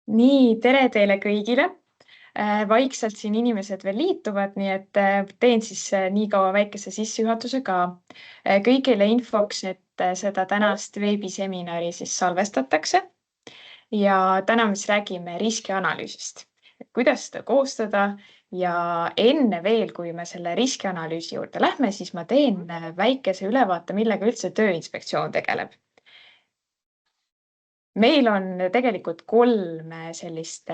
Nii, tere teile kõigile. Vaikselt siin inimesed veel liituvad, nii et teen siis nii kaua väikese sissejuhatuse ka. Kõigile infoks, et seda tänast veebiseminari siis salvestatakse ja täna me siis räägime riskianalüüsist, et kuidas seda koostada ja enne veel, kui me selle riskianalüüsi juurde lähme, siis ma teen väikese ülevaate, millega üldse Tööinspektsioon tegeleb. Meil on tegelikult 3 sellist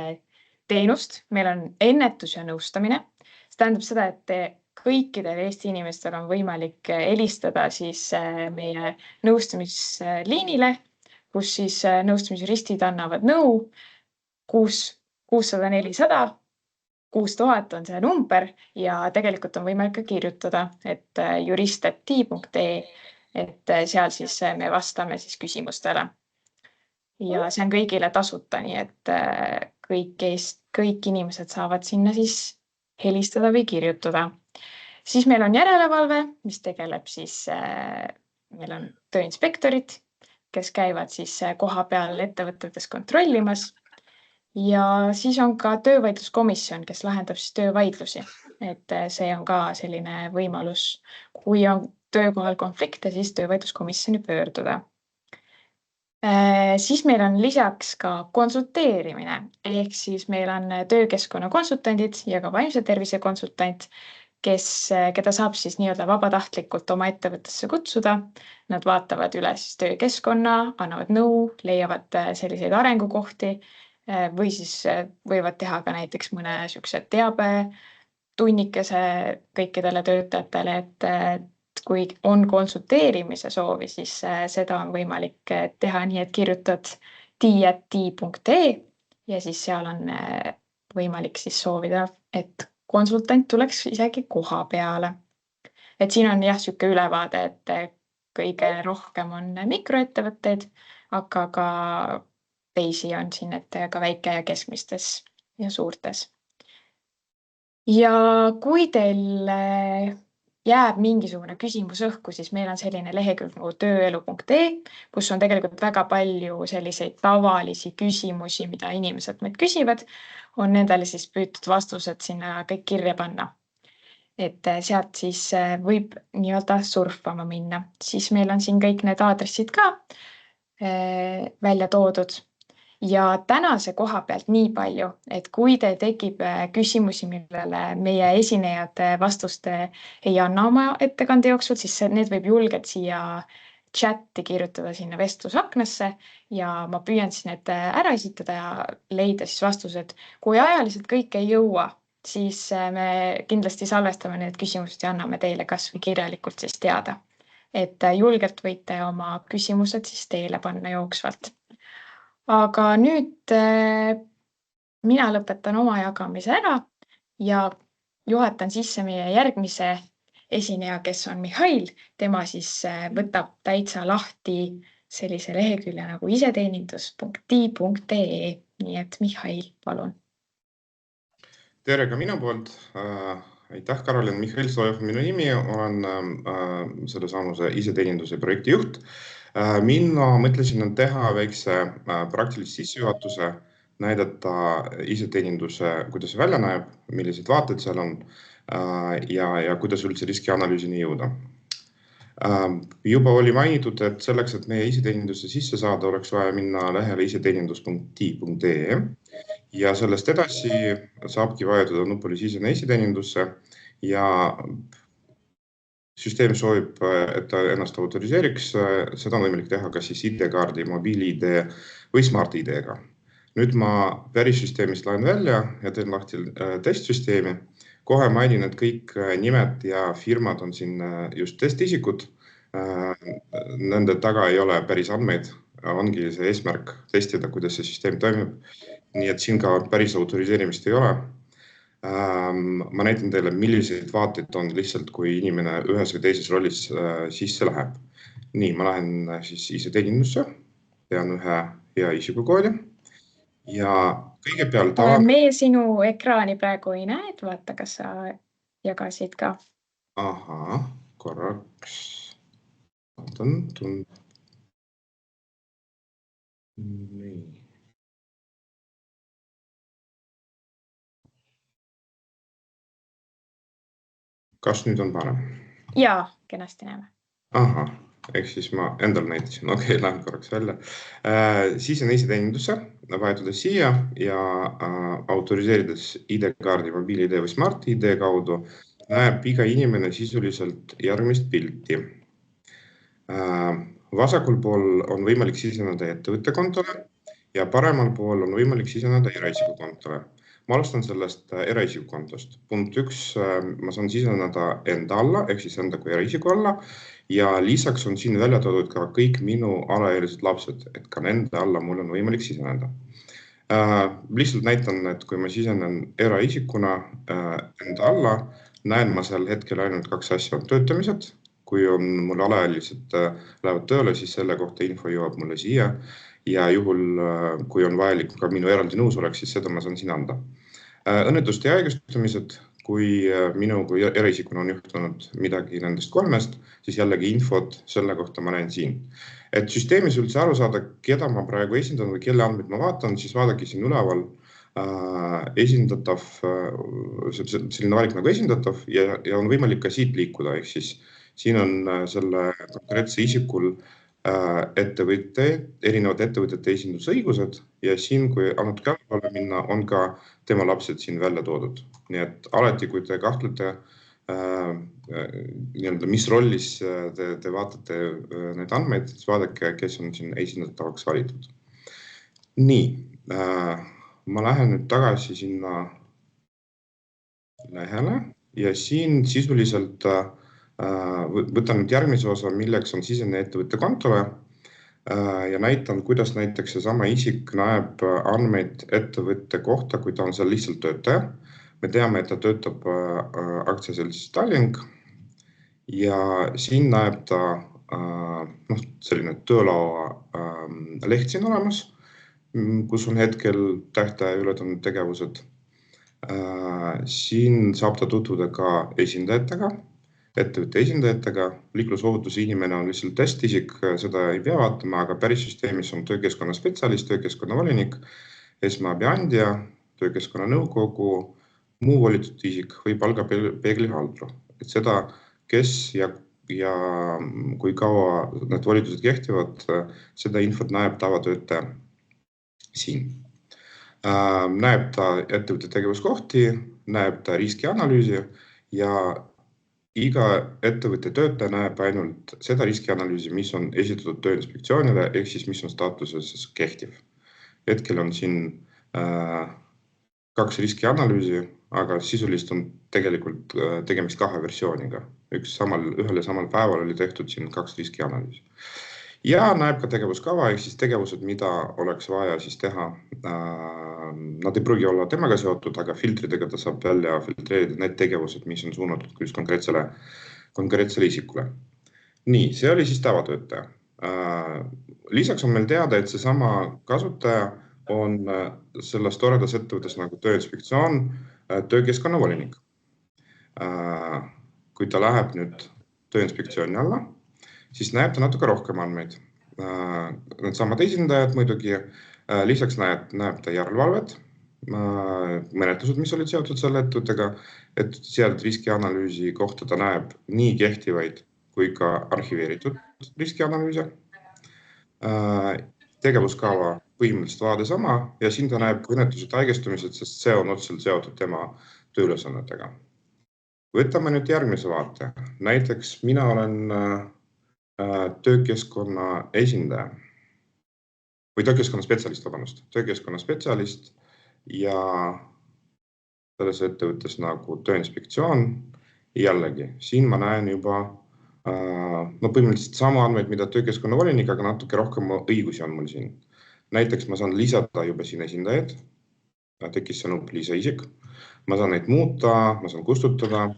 teenust. Meil on ennetus ja nõustamine. See tähendab seda, et kõikidel Eesti inimestel on võimalik helistada siis meie nõustamisliinile, kus siis nõustamisjuristid annavad nõu 600 400 6000 on see number ja tegelikult on võimalik ka kirjutada, et jurist.ti.ee, et seal siis me vastame siis küsimustele. Ja see on kõigile tasuta, nii et kõik inimesed saavad sinna siis helistada või kirjutada. Siis meil on järelevalve, mis tegeleb siis, meil on tööinspektorid, kes käivad siis koha peal ettevõtetes kontrollimas. Ja siis on ka töövaidluskomisjon, kes lahendab siis töövaidlusi. Et see on ka selline võimalus, kui on töökohal konflikte, siis töövaidluskomisjoni pöörduda. Siis meil on lisaks ka konsulteerimine, ehk siis meil on töökeskkonna konsultandid ja ka vaimse tervise konsultant, keda saab siis nii-öelda vabatahtlikult oma ettevõttesse kutsuda. Nad vaatavad üle siis töökeskkonna, annavad nõu, leiavad selliseid arengukohti või siis võivad teha ka näiteks mõne niisuguse teabetunnikese kõikidele töötajatele, et kui on konsulteerimise soovi, siis seda on võimalik teha nii, et kirjutad ti.ti.ee ja siis seal on võimalik siis soovida, et konsultant tuleks isegi koha peale. Et siin on jah, niisugune ülevaade, et kõige rohkem on mikroettevõtteid, aga ka teisi on siin, et ka väike ja keskmistes ja suurtes. Ja kui teil jääb mingisugune küsimus õhku, siis meil on selline lehekülg nagu tööelu.ee, kus on tegelikult väga palju selliseid tavalisi küsimusi, mida inimesed meilt küsivad, on nendele siis püütud vastused sinna kõik kirja panna. Et sealt siis võib nii-öelda surfama minna. Siis meil on siin kõik need aadressid ka välja toodud. Ja tänase koha pealt nii palju, et kui teil tekib küsimusi, millele meie esinejad vastust ei anna oma ettekande jooksul, siis need võib julgelt siia chatti kirjutada sinna vestlusaknasse ja ma püüan siis need ära esitada ja leida siis vastused. Kui ajaliselt kõik ei jõua, siis me kindlasti salvestame need küsimused ja anname teile kas või kirjalikult siis teada. Et julgelt võite oma küsimused siis teele panna jooksvalt. Aga nüüd mina lõpetan oma jagamise ära ja juhatan sisse meie järgmise esineja, kes on Mihhail. Tema siis võtab täitsa lahti sellise lehekülje nagu iseteenindus.ti.ee. Nii et Mihhail, palun. Tere ka minu poolt. Aitäh, Karolin. Mihhail Sojev on minu nimi, olen selle saamuse iseteeninduse projekti juht. Mina mõtlesin teha väikse praktilise sissejuhatuse, näidata iseteeninduse, kuidas see välja näeb, millised vaated seal on ja kuidas üldse riskianalüüsini jõuda. Juba oli mainitud, et selleks, et meie iseteenindusse sisse saada, oleks vaja minna lehele iseteenindus.ti.ee ja sellest edasi saabki vajutada nupule sisene iseteenindusse ja süsteem soovib, et ta ennast autoriseeriks. Seda on võimalik teha kas siis ID-kaardi, mobiil-ID või Smart-ID-ga. Nüüd ma päris süsteemist lähen välja ja teen lahti testsüsteemi. Kohe mainin, et kõik nimed ja firmad on siin just testisikud. Nende taga ei ole päris andmeid. Ongi see eesmärk testida, kuidas see süsteem toimib. Nii et siin ka päris autoriseerimist ei ole. Ma näitan teile, milliseid vaateid on lihtsalt, kui inimene ühes või teises rollis sisse läheb. Nii, ma lähen siis iseteenindusse, tean ühe hea isikukoodi ja kõigepealt meie sinu ekraani praegu ei näe, et vaata, kas sa jagasid ka. Aha, korraks. Vaatan. Nii. Kas nüüd on parem? Jaa, kenasti näeme. Aha, ehk siis ma endal näitasin. Okei, lähen korraks välja. Siis on esiteenindusse, vahetades siia ja autoriseerides ID-kaardi, mobiil-ID või Smart-ID kaudu, näeb iga inimene sisuliselt järgmist pilti. Vasakul pool on võimalik siseneda ettevõtte kontole ja paremal pool on võimalik siseneda eraisiku kontole. Ma alustan sellest eraisiku kontost. Punkt 1, ma saan siseneda enda alla, ehk siis enda kui eraisiku alla ja lisaks on siin välja toodud ka kõik minu alaealised lapsed, et ka nende alla mul on võimalik siseneda. Lihtsalt näitan, et kui ma sisenen eraisikuna enda alla, näen ma seal hetkel ainult 2 asja on töötamised. Kui on mul alaealised lähevad tööle, siis selle kohta info jõuab mulle siia ja juhul, kui on vajalik ka minu eraldi nõusolek, siis seda ma saan siin anda. Õnnetuste ja haigestumised, kui minu kui eraisikuna on juhtunud midagi nendest 3, siis jällegi infot selle kohta ma näen siin. Et süsteemis üldse aru saada, keda ma praegu esindan või kelle andmeid ma vaatan, siis vaadake siin üleval esindatav, selline valik nagu esindatav ja on võimalik ka siit liikuda, ehk siis siin on selle konkreetse isikul erinevate ettevõtete esindusõigused ja siin, kui natuke allapoole minna, on ka tema lapsed siin välja toodud. Nii et alati, kui te kahtlete, mis rollis te vaatate need andmeid, siis vaadake, kes on siin esindatavaks valitud. Nii, ma lähen nüüd tagasi sinna lehele ja siin sisuliselt võtan nüüd järgmise osa, milleks on sisene ettevõtte kontole ja näitan, kuidas näiteks seesama isik näeb andmeid ettevõtte kohta, kui ta on seal lihtsalt töötaja. Me teame, et ta töötab aktsiaseltsis Tallink ja siin näeb ta selline töölaua leht siin olemas, kus on hetkel tähtaja ületanud tegevused. Siin saab ta tutvuda ka esindajatega, ettevõtte esindajatega. Liiklusohutuse inimene on lihtsalt testisik, seda ei pea vaatama, aga päris süsteemis on töökeskkonna spetsialist, töökeskkonna volinik, esmaabi andja, töökeskkonna nõukogu, muu volitatud isik või palgapeegli haldur. Et seda, kes ja kui kaua need volitused kehtivad, seda infot näeb tavatöötaja siin. Näeb ta ettevõtte tegevuskohti, näeb ta riskianalüüsi ja iga ettevõtte töötaja näeb ainult seda riskianalüüsi, mis on esitatud Tööinspektsioonile, ehk siis mis on staatuses kehtiv. Hetkel on siin 2 riskianalüüsi, aga sisulist on tegelikult tegemist 2 versiooniga. Ühel ja samal päeval oli tehtud siin 2 riskianalüüsi. Ja näeb ka tegevuskava, ehk siis tegevused, mida oleks vaja siis teha. Nad ei pruugi olla temaga seotud, aga filtridega ta saab välja filtreerida need tegevused, mis on suunatud just konkreetsele isikule. Nii, see oli siis tavatöötaja. Lisaks on meil teada, et seesama kasutaja on selles toredas ettevõttes nagu Tööinspektsioon, töökeskkonna volinik. Kui ta läheb nüüd Tööinspektsiooni alla, siis näeb ta natuke rohkem andmeid. Need samad esindajad muidugi, lisaks näeb ta järelevalvet, menetlused, mis olid seotud selle ettevõttega, et sealt riskianalüüsi kohta ta näeb nii kehtivaid kui ka arhiveeritud riskianalüüse. Tegevuskava põhimõtteliselt vaade sama ja siin ta näeb õnnetused, haigestumised, sest see on otseselt seotud tema tööülesannetega. Võtame nüüd järgmise vaate. Näiteks mina olen töökeskkonna esindaja või töökeskkonna spetsialist, töökeskkonna spetsialist ja selles ettevõttes nagu Tööinspektsioon. Jällegi, siin ma näen juba põhimõtteliselt sama andmeid, mida töökeskkonna volinik, aga natuke rohkem õigusi on mul siin. Näiteks ma saan lisada juba siin esindajaid, tekkis see nupp lisaisik, ma saan neid muuta, ma saan kustutada.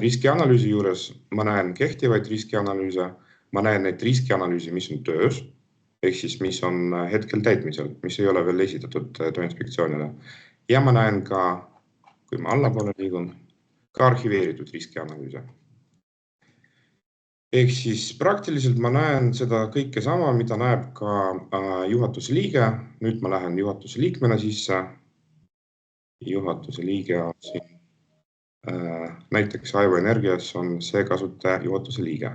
Riskianalüüsi juures ma näen kehtivaid riskianalüüse, ma näen neid riskianalüüsi, mis on töös, ehk siis mis on hetkel täitmisel, mis ei ole veel esitatud Tööinspektsioonile. Ja ma näen ka, kui ma allapoole liigun, ka arhiveeritud riskianalüüse. Ehk siis praktiliselt ma näen seda kõike sama, mida näeb ka juhatuse liige. Nüüd ma lähen juhatuse liikmena sisse. Juhatuse liige on siin Näiteks Aivo Energias on see kasutaja juhatuse liige.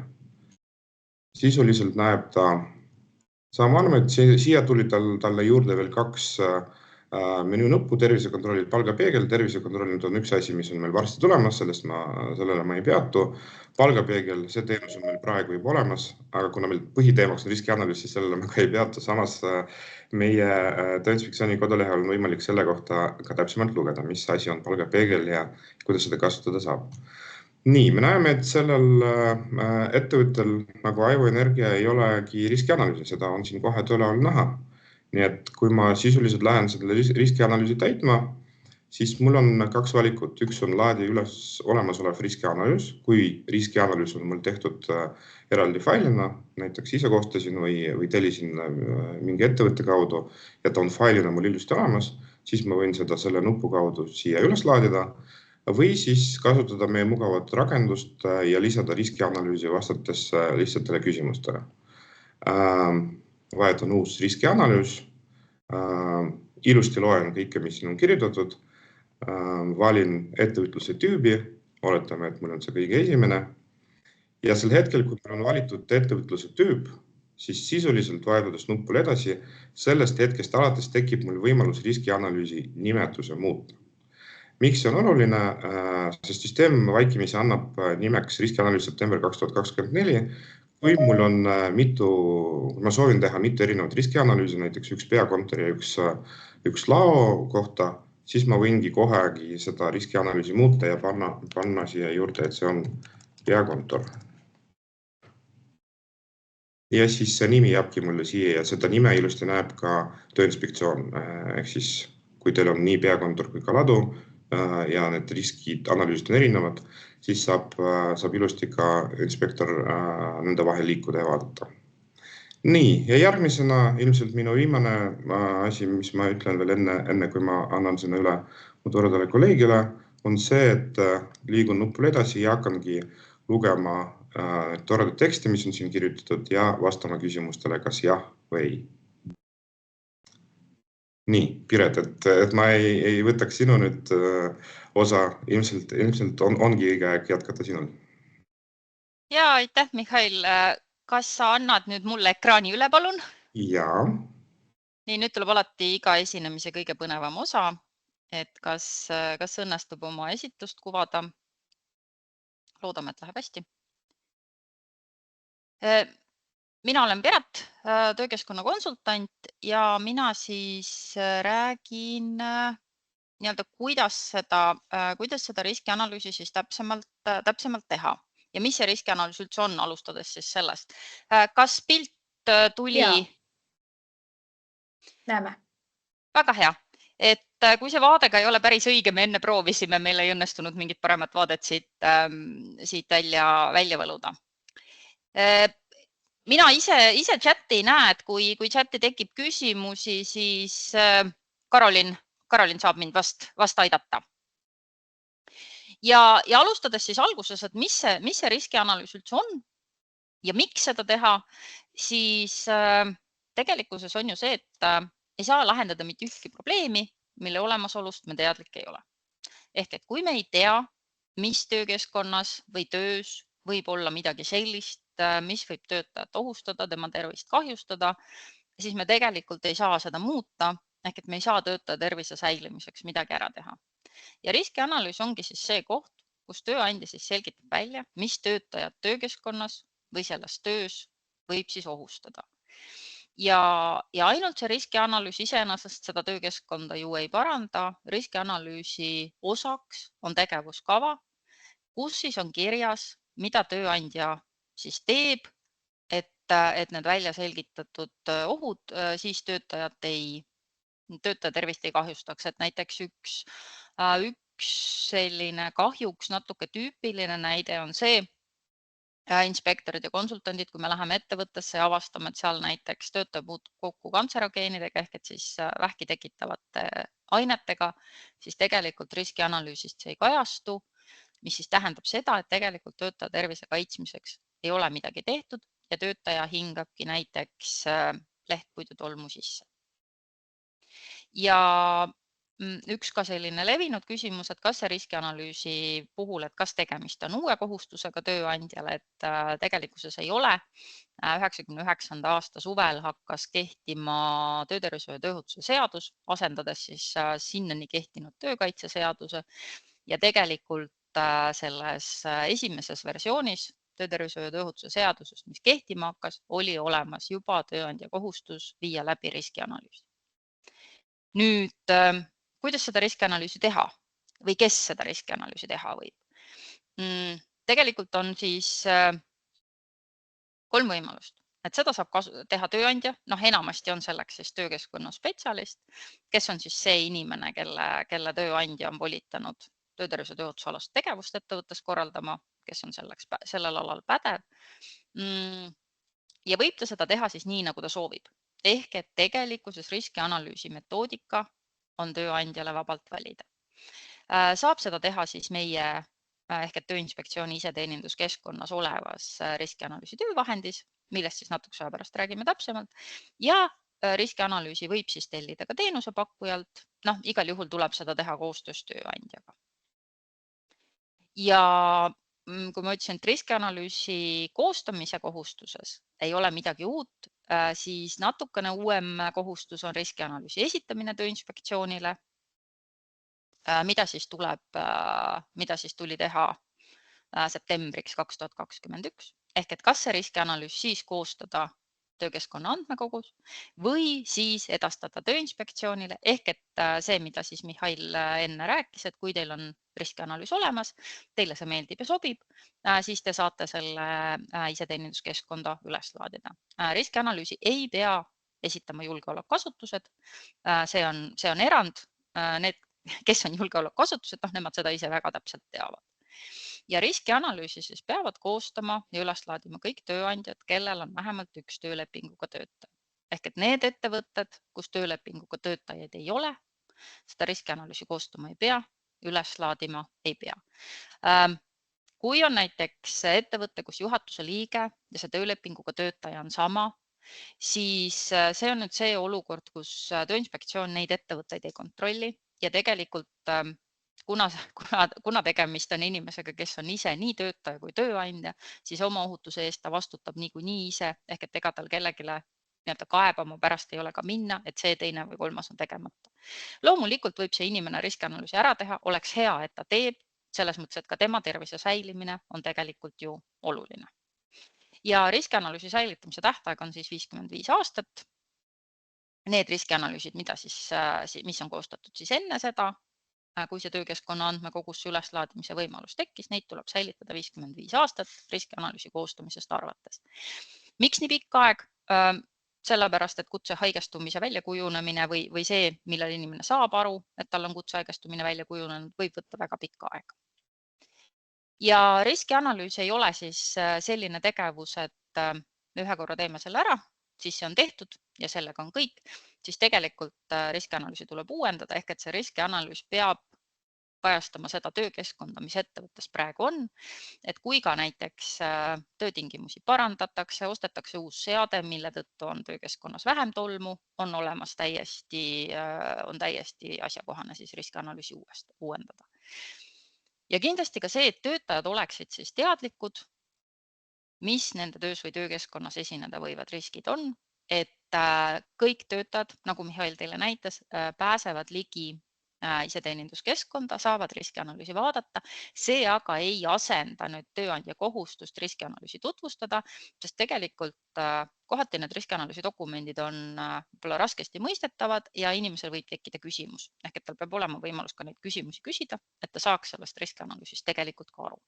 Sisuliselt näeb ta sama andmed, siia tuli talle juurde veel 2 menüünuppu, tervisekontrollid, palgapeegel. Tervisekontroll on üks asi, mis on meil varsti tulemas, sellele ma ei peatu. Palgapeegel, see teenus on meil praegu juba olemas, aga kuna meil põhiteemaks on riskianalüüs, siis sellele ma ka ei peatu. Samas meie Tööinspektsiooni kodulehel on võimalik selle kohta ka täpsemalt lugeda, mis asi on palgapeegel ja kuidas seda kasutada saab. Nii, me näeme, et sellel ettevõttel nagu Aivo Energia ei olegi riskianalüüsi, seda on siin kohe tööle all näha. Nii et kui ma sisuliselt lähen selle riskianalüüsi täitma, siis mul on 2 valikut. Üks on laadi üles olemasolev riskianalüüs, kui riskianalüüs on mul tehtud eraldi failina, näiteks ise koostasin või tellisin mingi ettevõtte kaudu ja ta on failina mul ilusti olemas, siis ma võin seda selle nupu kaudu siia üles laadida või siis kasutada meie mugavat rakendust ja lisada riskianalüüsi vastates lihtsatele küsimustele. Vahetan uus riskianalüüs, ilusti loen kõike, mis siin on kirjutatud, valin ettevõtluse tüübi, oletame, et mul on see kõige esimene. Ja sel hetkel, kui meil on valitud ettevõtluse tüüp, siis sisuliselt vajutades nupule edasi, sellest hetkest alates tekib mul võimalus riskianalüüsi nimetuse muuta. Miks see on oluline? Sest süsteem vaikimisi annab nimeks riskianalüüs september 2024. Kui mul on ma soovin teha mitu erinevat riskianalüüsi, näiteks üks peakontori ja üks lao kohta, siis ma võingi kohegi seda riskianalüüsi muuta ja panna siia juurde, et see on peakontor. Ja siis see nimi jääbki mulle siia ja seda nime ilusti näeb ka Tööinspektsioon. Ehk siis, kui teil on nii peakontor kui ka ladu ja need riskid, analüüsid on erinevad, siis saab ilusti ka inspektor nende vahel liikuda ja vaadata. Nii, ja järgmisena ilmselt minu viimane asi, mis ma ütlen veel enne kui ma annan sinna üle mu toredale kolleegile, on see, et liigun nupule edasi ja hakkangi lugema toredat teksti, mis on siin kirjutatud ja vastama küsimustele kas jah või ei. Nii, Piret, et ma ei võtaks sinu nüüd osa, ilmselt ongi õige aeg jätkata sinul. Ja, aitäh, Mihhail. Kas sa annad nüüd mulle ekraani üle, palun? Jaa. Nii, nüüd tuleb alati iga esinemise kõige põnevam osa, et kas õnnestub oma esitust kuvada. Loodame, et läheb hästi. Mina olen Piret, töökeskkonna konsultant ja mina siis räägin kuidas seda riskianalüüsi siis täpsemalt teha ja mis see riskianalüüs üldse on, alustades siis sellest. Kas pilt tuli? Jaa. Näeme. Väga hea. Et kui see vaadega ei ole päris õige, me enne proovisime, meil ei õnnestunud mingit paremat vaadet siit välja võluda. Mina ise chati ei näe, et kui chati tekib küsimusi, siis Karolin saab mind vast aidata. Ja alustades siis alguses, et mis see riskianalüüs üldse on ja miks seda teha, siis tegelikkuses on ju see, et ei saa lahendada mitte ühtki probleemi, mille olemasolust me teadlik ei ole. Ehk et kui me ei tea, mis töökeskkonnas või töös võib olla midagi sellist, mis võib töötajat ohustada, tema tervist kahjustada, siis me tegelikult ei saa seda muuta, ehk et me ei saa töötaja tervise säilimiseks midagi ära teha. Ja riskianalüüs ongi siis see koht, kus tööandja siis selgitab välja, mis töötajat töökeskkonnas või selles töös võib siis ohustada. Ja ainult see riskianalüüs iseenesest seda töökeskkonda ju ei paranda. Riskianalüüsi osaks on tegevuskava, kus siis on kirjas, mida tööandja siis teeb, et need välja selgitatud ohud siis töötaja tervist ei kahjustaks. Et näiteks üks selline kahjuks natuke tüüpiline näide on see, inspektorid ja konsultandid, kui me läheme ettevõttesse ja avastame, et seal näiteks töötaja puutub kokku kantserogeenidega ehk et siis vähki tekitavate ainetega, siis tegelikult riskianalüüsist see ei kajastu, mis siis tähendab seda, et tegelikult töötaja tervise kaitsmiseks ei ole midagi tehtud ja töötaja hingabki näiteks lehtpuidutolmu sisse. Ja üks ka selline levinud küsimus, et kas see riskianalüüsi puhul, et kas tegemist on uue kohustusega tööandjale, et tegelikkuses ei ole. 99. aasta suvel hakkas kehtima töötervishoiu ja tööohutuse seadus, asendades siis sinnani kehtinud töökaitseseaduse ja tegelikult selles esimeses versioonis töötervishoiu ja tööohutuse seadusest, mis kehtima hakkas, oli olemas juba tööandja kohustus viia läbi riskianalüüsi. Nüüd, kuidas seda riskianalüüsi teha või kes seda riskianalüüsi teha võib? Tegelikult on siis 3 võimalust, et seda saab teha tööandja, enamasti on selleks siis töökeskkonna spetsialist, kes on siis see inimene, kelle tööandja on volitanud töötervishoiu ja tööohutusalast tegevust ettevõttes korraldama, kes on sellel alal pädev. Ja võib ta seda teha siis nii, nagu ta soovib. Ehk et tegelikkuses riskianalüüsi metoodika on tööandjale vabalt valida. Saab seda teha siis meie ehk et Tööinspektsiooni iseteeninduskeskkonnas olevas riskianalüüsi töövahendis, millest siis natukese aja pärast räägime täpsemalt. Ja riskianalüüsi võib siis tellida ka teenusepakkujalt. Igal juhul tuleb seda teha koostöös tööandjaga. Ja kui ma ütlesin, et riskianalüüsi koostamise kohustuses ei ole midagi uut, siis natukene uuem kohustus on riskianalüüsi esitamine Tööinspektsioonile, mida siis tuli teha septembriks 2021. Ehk et kas see riskianalüüs siis koostada töökeskkonna andmekogus või siis edastada Tööinspektsioonile, ehk et see, mida siis Mihhail enne rääkis, et kui teil on riskianalüüs olemas, teile see meeldib ja sobib, siis te saate selle iseteeninduskeskkonda üles laadida. Riskianalüüsi ei pea esitama julgeolekuasutused, see on erand, need, kes on julgeolekuasutused, nemad seda ise väga täpselt teavad. Ja riskianalüüsi siis peavad koostama ja üles laadima kõik tööandjad, kellel on vähemalt üks töölepinguga töötaja. Ehk et need ettevõtted, kus töölepinguga töötajaid ei ole, seda riskianalüüsi koostama ei pea, üles laadima ei pea. Kui on näiteks ettevõte, kus juhatuse liige ja see töölepinguga töötaja on sama, siis see on nüüd see olukord, kus Tööinspektsioon neid ettevõtteid ei kontrolli ja tegelikult kuna tegemist on inimesega, kes on ise nii töötaja kui tööandja, siis oma ohutuse eest ta vastutab niikuinii ise, ehk et ega tal kellegile kaebama pärast ei ole ka minna, et see teine või kolmas on tegemata. Loomulikult võib see inimene riskianalüüsi ära teha, oleks hea, et ta teeb, selles mõttes, et ka tema tervise säilimine on tegelikult ju oluline. Ja riskianalüüsi säilitamise tähtaeg on siis 55 aastat. Need riskianalüüsid, mis on koostatud siis enne seda, kui see töökeskkonna andmekogusse üleslaadimise võimalus tekkis, neid tuleb säilitada 55 aastat riskianalüüsi koostamisest arvates. Miks nii pikk aeg? Sellepärast, et kutsehaigestumise väljakujunemine või see, millal inimene saab aru, et tal on kutsehaigestumine välja kujunenud, võib võtta väga pikka aega. Ja riskianalüüs ei ole siis selline tegevus, et ühe korra teeme selle ära, siis see on tehtud ja sellega on kõik, siis tegelikult riskianalüüsi tuleb uuendada, ehk et see riskianalüüs peab kajastama seda töökeskkonda, mis ettevõttes praegu on, et kui ka näiteks töötingimusi parandatakse, ostetakse uus seade, mille tõttu on töökeskkonnas vähem tolmu, on olemas täiesti asjakohane siis riskianalüüsi uuendada. Ja kindlasti ka see, et töötajad oleksid siis teadlikud, mis nende töös või töökeskkonnas esineda võivad riskid on, et kõik töötajad, nagu Mihhail teile näitas, pääsevad ligi iseteeninduskeskkonda, saavad riskianalüüsi vaadata. See aga ei asenda nüüd tööandja kohustust riskianalüüsi tutvustada, sest tegelikult kohati need riskianalüüsi dokumendid on võib-olla raskesti mõistetavad ja inimesel võib tekkida küsimus. Ehk et tal peab olema võimalus ka neid küsimusi küsida, et ta saaks sellest riskianalüüsist tegelikult ka aru.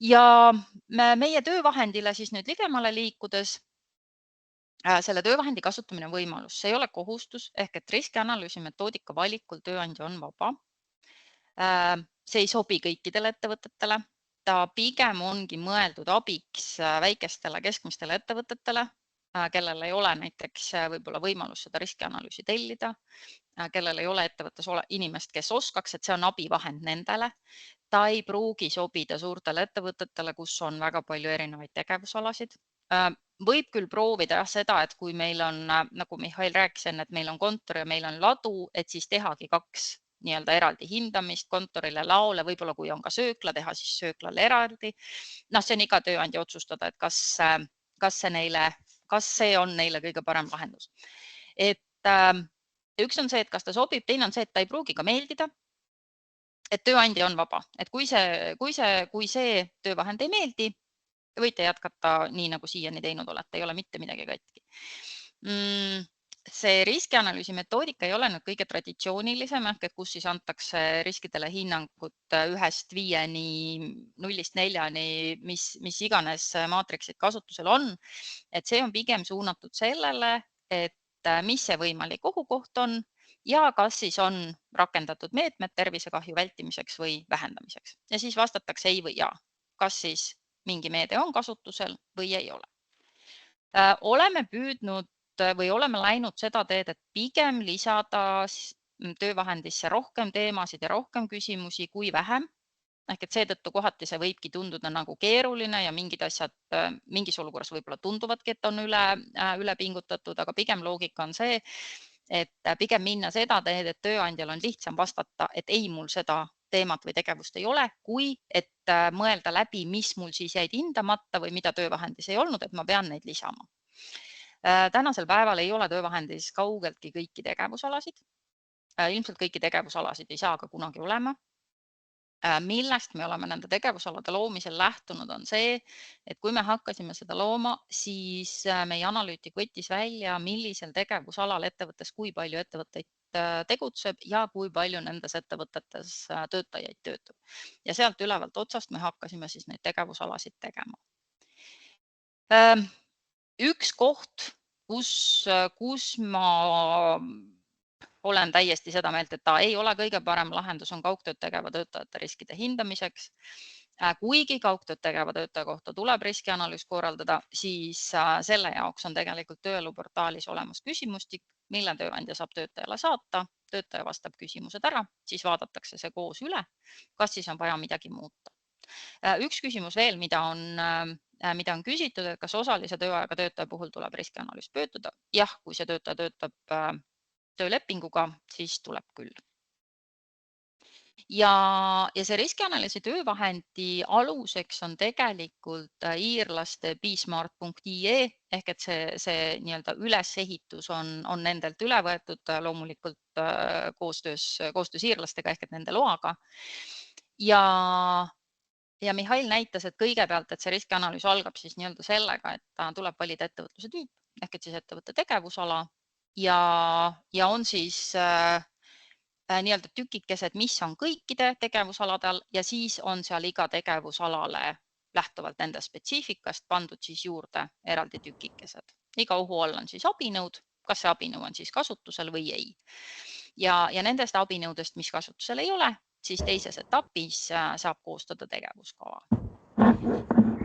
Ja meie töövahendile siis nüüd ligemale liikudes, selle töövahendi kasutamine on võimalus, see ei ole kohustus, ehk et riskianalüüsi metoodika valikul tööandja on vaba. See ei sobi kõikidele ettevõtetele, ta pigem ongi mõeldud abiks väikestele keskmistele ettevõtetele, kellel ei ole näiteks võib-olla võimalus seda riskianalüüsi tellida, kellel ei ole ettevõttes inimest, kes oskaks, et see on abivahend nendele. Ta ei pruugi sobida suurtele ettevõtetele, kus on väga palju erinevaid tegevusalasid. võib küll proovida seda, et kui meil on, nagu Mihhail rääkis enne, et meil on kontor ja meil on ladu, et siis tehagi 2 nii-öelda eraldi hindamist kontorile, laole, võib-olla kui on ka söökla, teha siis sööklale eraldi. See on iga tööandja otsustada, et kas see on neile kõige parem lahendus. Et üks on see, et kas ta sobib, teine on see, et ta ei pruugi ka meeldida. Et tööandja on vaba, et kui see töövahend ei meeldi, võite jätkata nii, nagu siiani teinud olete, ei ole mitte midagi katki. See riskianalüüsi metoodika ei ole nüüd kõige traditsioonilisem, et kus siis antakse riskidele hinnangut 1-5, 0-4, mis iganes maatriksid kasutusel on. Et see on pigem suunatud sellele, et mis see võimalik ohukoht on ja kas siis on rakendatud meetmed tervisekahju vältimiseks või vähendamiseks. Ja siis vastatakse ei või jaa, kas siis mingi meede on kasutusel või ei ole. Oleme püüdnud või oleme läinud seda teed, et pigem lisada töövahendisse rohkem teemasid ja rohkem küsimusi kui vähem. Ehk et seetõttu kohati see võibki tunduda nagu keeruline ja mingid asjad mingis olukorras võib-olla tunduvadki, et on üle pingutatud, aga pigem loogika on see, et pigem minna seda teed, et tööandjal on lihtsam vastata, et ei, mul seda teemat või tegevust ei ole, kui et mõelda läbi, mis mul siis jäid hindamata või mida töövahendis ei olnud, et ma pean neid lisama. Tänasel päeval ei ole töövahendis kaugeltki kõiki tegevusalasid. Ilmselt kõiki tegevusalasid ei saa ka kunagi olema. Millest me oleme nende tegevusalade loomisel lähtunud on see, et kui me hakkasime seda looma, siis meie analüütik võttis välja, millisel tegevusalal ettevõttes kui palju ettevõtteid tegutseb ja kui palju nendes ettevõtetes töötajaid töötab. Ja sealt ülevalt otsast me hakkasime siis neid tegevusalasid tegema. Üks koht, kus ma olen täiesti seda meelt, et ta ei ole kõige parem lahendus, on kaugtööd tegeva töötajate riskide hindamiseks. Kuigi kaugtööd tegeva töötaja kohta tuleb riskianalüüs korraldada, siis selle jaoks on tegelikult tööeluportaalis olemas küsimustik, mille tööandja saab töötajale saata. Töötaja vastab küsimused ära, siis vaadatakse see koos üle, kas siis on vaja midagi muuta. Üks küsimus veel, mida on küsitud, et kas osalise tööajaga töötaja puhul tuleb riskianalüüs pöörduda. Jah, kui see töötaja töötab töölepinguga, siis tuleb küll. Ja see riskianalüüsi töövahendi aluseks on tegelikult iirlaste BeSmart.ie ehk et see nii-öelda ülesehitus on nendelt üle võetud loomulikult koostöös iirlastega ehk et nende loaga. Ja Mihhail näitas, et kõigepealt, et see riskianalüüs algab siis nii-öelda sellega, et tuleb valida ettevõtluse tüüp ehk et siis ettevõtte tegevusala ja on siis nii-öelda tükikesed, mis on kõikide tegevusaladel ja siis on seal iga tegevusalale lähtuvalt nende spetsiifikast pandud siis juurde eraldi tükikesed. Iga ohu all on siis abinõud, kas see abinõu on siis kasutusel või ei. Ja nendest abinõudest, mis kasutusel ei ole, siis teises etapis saab koostada tegevuskava.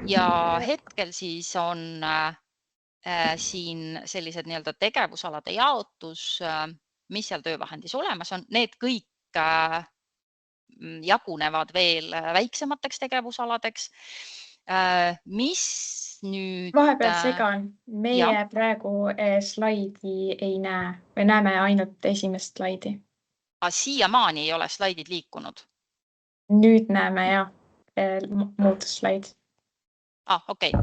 Ja hetkel siis on siin sellised nii-öelda tegevusalade jaotus, mis seal töövahendis olemas on, need kõik jagunevad veel väiksemateks tegevusaladeks. Mis nüüd... Vahepeal segan, meie praegu slaidi ei näe või näeme ainult esimest slaidi. Siiamaani ei ole slaidid liikunud? Nüüd näeme jah, muutus slaid. Okei.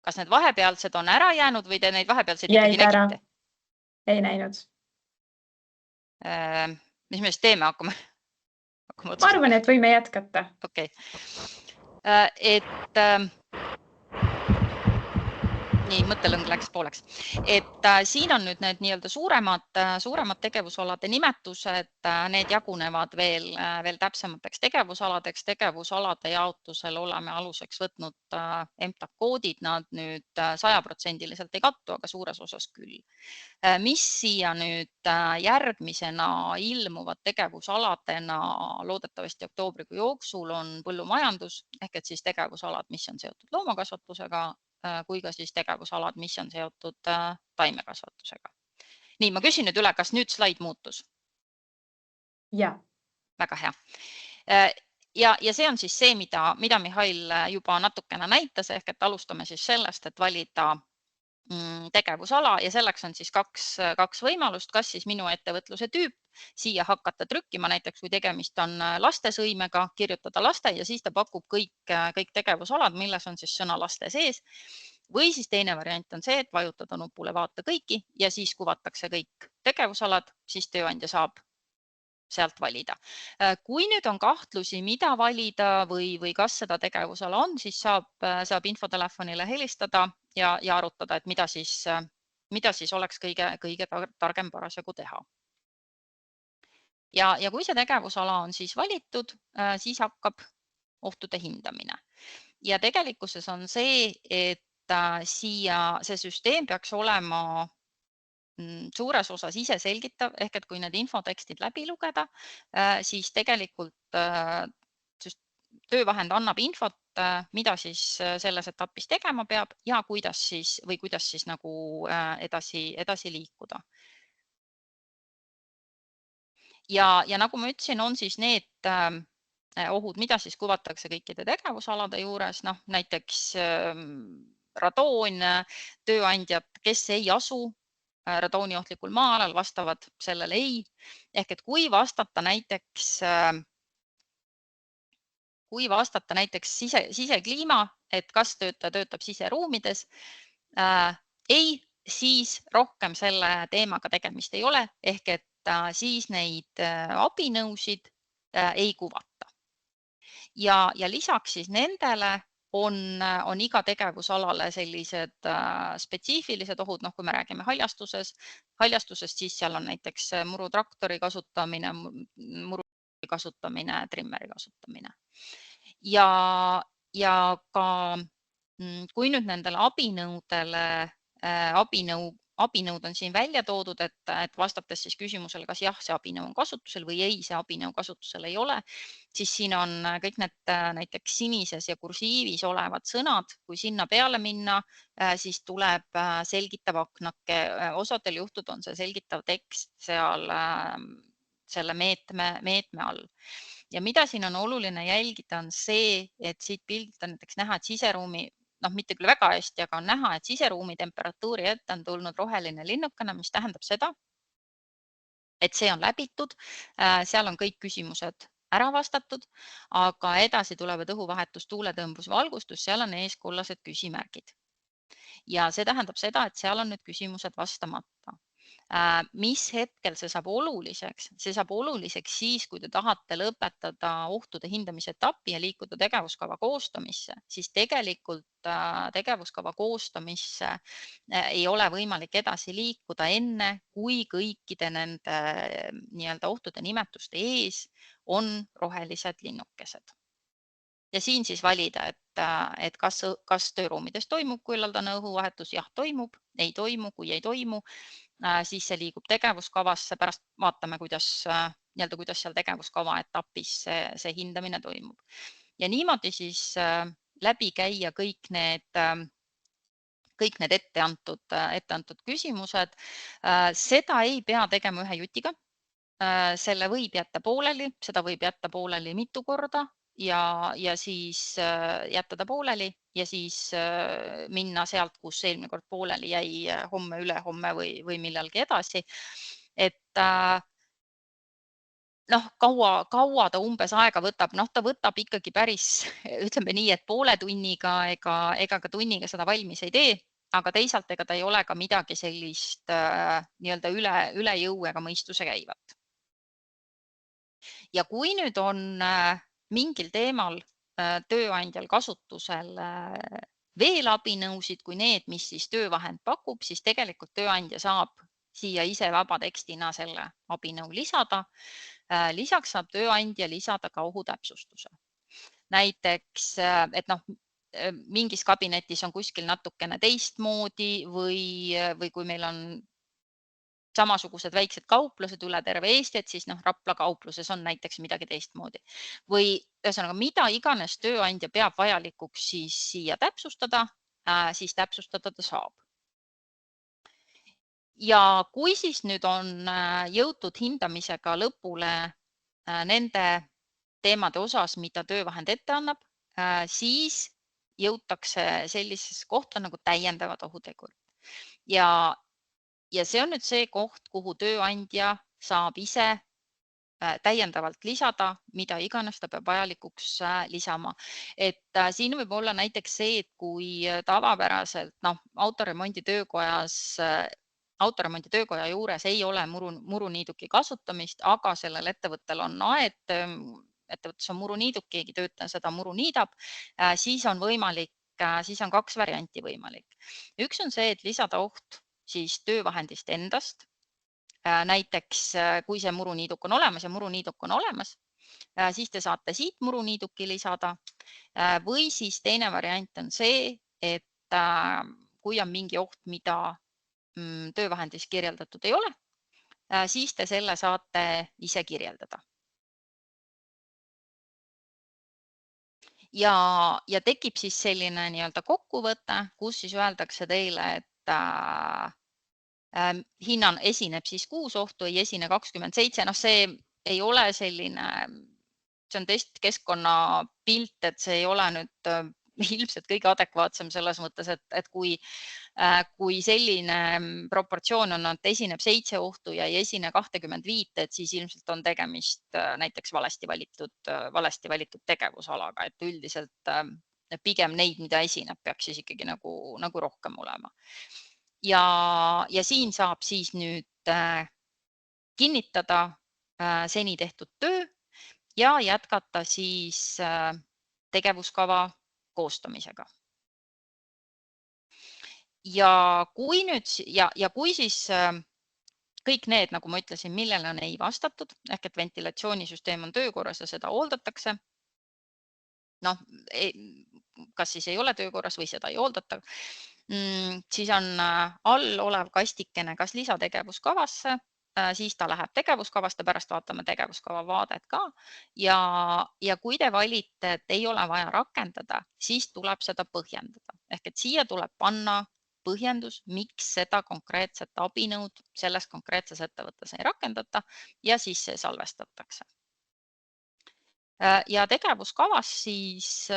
Kas need vahepealsed on ära jäänud või te neid vahepealseid ikkagi nägite? Ei näinud. Mis me siis teeme hakkame? Ma arvan, et võime jätkata. Okei. Nii, mõttelõng läks pooleks. Et siin on nüüd need nii-öelda suuremad tegevusalade nimetused, need jagunevad veel täpsemateks tegevusaladeks. Tegevusalade jaotusel oleme aluseks võtnud MTAK-koodid, nad nüüd 100% ei kattu, aga suures osas küll. Mis siia nüüd järgmisena ilmuvad tegevusaladena loodetavasti oktoobrikuu jooksul on põllumajandus ehk et siis tegevusalad, mis on seotud loomakasvatusega, kui ka siis tegevusalad, mis on seotud taimekasvatusega. Nii, ma küsin nüüd üle, kas nüüd slaid muutus? Ja. Väga hea. ja see on siis see, mida Mihhail juba natukene näitas, ehk et alustame siis sellest, et valida tegevusala ja selleks on siis kaks võimalust, kas siis minu ettevõtluse tüüp, siia hakata trükkima, näiteks kui tegemist on lastesõimega, kirjutada laste ja siis ta pakub kõik tegevusalad, milles on siis sõna laste sees. Või siis teine variant on see, et vajutada nupule vaata kõiki ja siis kuvatakse kõik tegevusalad, siis tööandja saab sealt valida. Kui nüüd on kahtlusi, mida valida või kas seda tegevusala on, siis saab infotelefonile helistada ja arutada, et mida siis oleks kõige targem parasjagu teha. Ja kui see tegevusala on siis valitud, siis hakkab ohtude hindamine. Ja tegelikkuses on see, et see süsteem peaks olema suures osas ise selgitav, ehk et kui need infotekstid läbi lugeda, siis tegelikult töövahend annab infot, mida siis selles etapis tegema peab ja kuidas siis nagu edasi liikuda. Ja nagu ma ütlesin, on siis need ohud, mida siis kuvatakse kõikide tegevusalade juures, näiteks radoon, tööandjad, kes ei asu radooniohtlikul maa-alal, vastavad sellele ei. Ehk et kui vastata näiteks sisekliima, et kas töötaja töötab siseruumides, ei, siis rohkem selle teemaga tegemist ei ole, ehk et siis neid abinõusid ei kuvata. Ja lisaks siis nendele on iga tegevusalale sellised spetsiifilised ohud, kui me räägime haljastusest, siis seal on näiteks murutraktori kasutamine, muru kasutamine, trimmeri kasutamine. Ja ka kui nüüd nendele abinõud on siin välja toodud, et vastates siis küsimusele, kas jah, see abinõu on kasutusel või ei, see abinõu kasutusel ei ole, siis siin on kõik need näiteks sinises ja kursiivis olevad sõnad, kui sinna peale minna, siis tuleb selgitav aknake. Osadel juhtudel on see selgitav tekst seal selle meetme all. Ja mida siin on oluline jälgida, on see, et siit pildilt on näiteks näha, et siseruumi, mitte küll väga hästi, aga on näha, et siseruumi temperatuuri ette on tulnud roheline linnukene, mis tähendab seda, et see on läbitud, seal on kõik küsimused ära vastatud, aga edasi tulevad õhuvahetus, tuuletõmbus, valgustus, seal on ees kollased küsimärgid. Ja see tähendab seda, et seal on nüüd küsimused vastamata. Mis hetkel see saab oluliseks? See saab oluliseks siis, kui te tahate lõpetada ohtude hindamise etapi ja liikuda tegevuskava koostamisse, siis tegelikult tegevuskava koostamisse ei ole võimalik edasi liikuda enne, kui kõikide nende nii-öelda ohtude nimetuste ees on rohelised linnukesed. Ja siin siis valida, et kas tööruumides toimub küllaldane õhuvahetus, jah, toimub, ei toimu, kui ei toimu, siis see liigub tegevuskavasse, pärast vaatame, kuidas seal tegevuskava etapis see hindamine toimub. Ja niimoodi siis läbi käia kõik need etteantud küsimused. Seda ei pea tegema ühe jutiga. Selle võib jätta pooleli, seda võib jätta pooleli mitu korda ja siis jätta ta pooleli ja siis minna sealt, kus eelmine kord pooleli jäi, homme, ülehomme või millalgi edasi. Et kaua ta umbes aega võtab, ta võtab ikkagi päris, ütleme nii, et poole tunniga ega ka tunniga seda valmis ei tee, aga teisalt ega ta ei ole ka midagi sellist nii-öelda üle jõu ega mõistuse käivat. Ja kui nüüd on mingil teemal tööandjal kasutusel veel abinõusid kui need, mis siis töövahend pakub, siis tegelikult tööandja saab siia ise vabatekstina selle abinõu lisada. Lisaks saab tööandja lisada ka ohutäpsustuse. Näiteks, et mingis kabinetis on kuskil natukene teistmoodi või kui meil on samasugused väiksed kauplused üle terve Eesti, et siis Rapla kaupluses on näiteks midagi teistmoodi. Või ühesõnaga, mida iganes tööandja peab vajalikuks siis siia täpsustada, siis täpsustada ta saab. Ja kui siis nüüd on jõutud hindamisega lõpule nende teemade osas, mida töövahend ette annab, siis jõutakse sellisesse kohta nagu täiendavad ohutegurid. Ja see on nüüd see koht, kuhu tööandja saab ise täiendavalt lisada, mida iganes ta peab vajalikuks lisama. Et siin võib olla näiteks see, et kui tavapäraselt autoremondi töökoja juures ei ole muruniiduki kasutamist, aga sellel ettevõttel on aed, ettevõttes on muruniiduk, keegi töötaja seda muru niidab, siis on võimalik, siis on 2 varianti võimalik. Üks on see, et lisada oht siis töövahendist endast. Näiteks, kui see muruniiduk on olemas ja muruniiduk on olemas, siis te saate siit muruniiduki lisada. Või siis teine variant on see, et kui on mingi oht, mida töövahendis kirjeldatud ei ole, siis te selle saate ise kirjeldada. Ja tekib siis selline nii-öelda kokkuvõte, kus siis öeldakse teile, et hinnan esineb siis 6 ohtu, ei esine 27. See ei ole selline, see on testkeskkonna pilt, et see ei ole nüüd ilmselt kõige adekvaatsem selles mõttes, et kui selline proportsioon on, et esineb 7 ohtu ja ei esine 25, et siis ilmselt on tegemist näiteks valesti valitud tegevusalaga, et üldiselt pigem neid, mida esineb, peaks siis ikkagi nagu rohkem olema. Ja siin saab siis nüüd kinnitada seni tehtud töö ja jätkata siis tegevuskava koostamisega. Ja kui siis kõik need, nagu ma ütlesin, millele on ei vastatud, ehk et ventilatsioonisüsteem on töökorras ja seda hooldatakse, kas siis ei ole töökorras või seda ei hooldata, siis on all olev kastikene kas lisategevuskavasse, siis ta läheb tegevuskavast ja pärast vaatame tegevuskava vaadet ka. Ja kui te valite, et ei ole vaja rakendada, siis tuleb seda põhjendada. Ehk et siia tuleb panna põhjendus, miks seda konkreetset abinõud selles konkreetses ettevõttes ei rakendata ja siis see salvestatakse. Ja tegevuskavas siis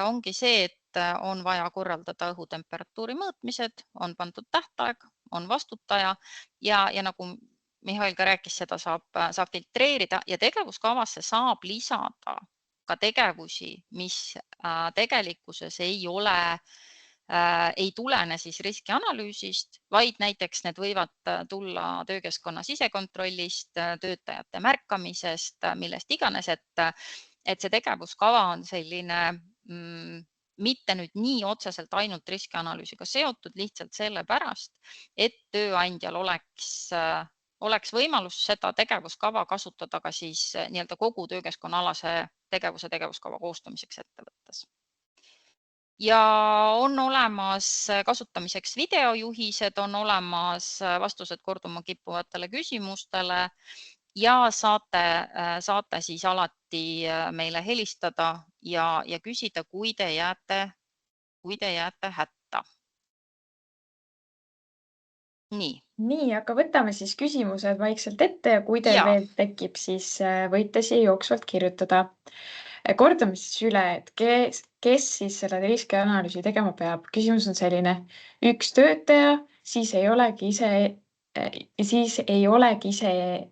ongi see, et on vaja korraldada õhutemperatuuri mõõtmised, on pandud tähtaeg, on vastutaja ja nagu Mihhail ka rääkis, seda saab filtreerida ja tegevuskavasse saab lisada ka tegevusi, mis tegelikkuses ei tulene siis riskianalüüsist, vaid näiteks need võivad tulla töökeskkonna sisekontrollist, töötajate märkamisest, millest iganes, et see tegevuskava on selline mitte nüüd nii otseselt ainult riskianalüüsiga seotud, lihtsalt sellepärast, et tööandjal oleks võimalus seda tegevuskava kasutada ka siis nii-öelda kogu töökeskkonnaalase tegevuskava koostamiseks ettevõttes. Ja on olemas kasutamiseks videojuhised, on olemas vastused korduma kippuvatele küsimustele ja saate siis alati meile helistada ja küsida, kui te jääte hätta. Nii, aga võtame siis küsimused vaikselt ette ja kui teil veel tekib, siis võite siia jooksvalt kirjutada. Kordame siis üle, et kes siis selle riskianalüüsi tegema peab. Küsimus on selline, üks töötaja, siis ei olegi ise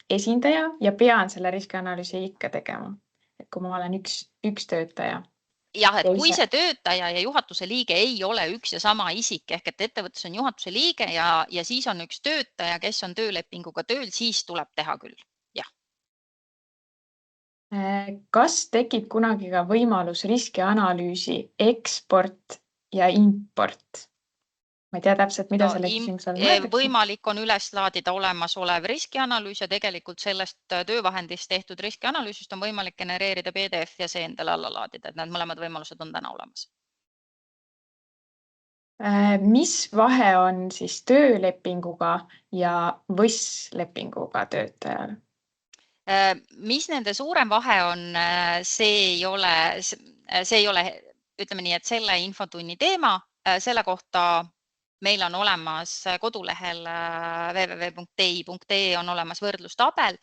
esindaja ja pean selle riskianalüüsi ikka tegema, kui ma olen üks töötaja. Jah, et kui see töötaja ja juhatuse liige ei ole üks ja sama isik, ehk et ettevõttes on juhatuse liige ja siis on üks töötaja, kes on töölepinguga tööl, siis tuleb teha küll. Jah. Kas tekib kunagi ka võimalus riskianalüüsi eksport ja import? Ma ei tea täpselt, mida selle küsimusel mõeldakse. Võimalik on üles laadida olemasolev riskianalüüs ja tegelikult sellest töövahendist tehtud riskianalüüsist on võimalik genereerida PDF ja see endale alla laadida, et need mõlemad võimalused on täna olemas. Mis vahe on siis töölepinguga ja võsslepinguga töötajal? Mis nende suurem vahe on, see ei ole, ütleme nii, et selle infotunni teema, selle kohta meil on olemas kodulehel www.tei.ee on olemas võrdlustabel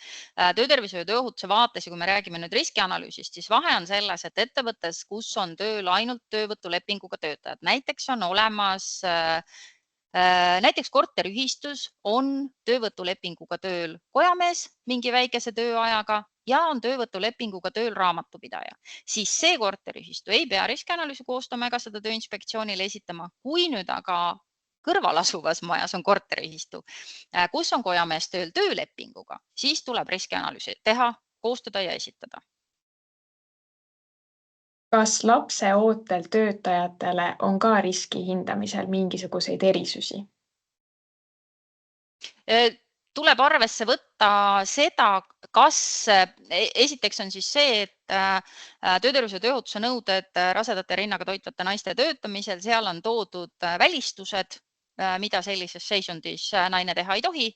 töötervishoiu ja tööohutuse vaates ja kui me räägime nüüd riskianalüüsist, siis vahe on selles, et ettevõttes, kus on tööl ainult töövõtulepinguga töötajad, näiteks on olemas näiteks korteriühistus on töövõtulepinguga tööl kojamees mingi väikese tööajaga ja on töövõtulepinguga tööl raamatupidaja, siis see korteriühistu ei pea riskianalüüsi koostama ega seda Tööinspektsioonile esitama. Kui nüüd aga kõrval asuvas majas on korteriühistu, kus on kojamees tööl töölepinguga, siis tuleb riskianalüüsi teha, koostada ja esitada. Kas lapse ootel töötajatele on ka riski hindamisel mingisuguseid erisusi? Tuleb arvesse võtta seda, kas esiteks on siis see, et töötervishoiu ja tööohutuse nõuded rasedate rinnaga toitvate naiste töötamisel, seal on toodud välistused, mida sellises seisundis naine teha ei tohi.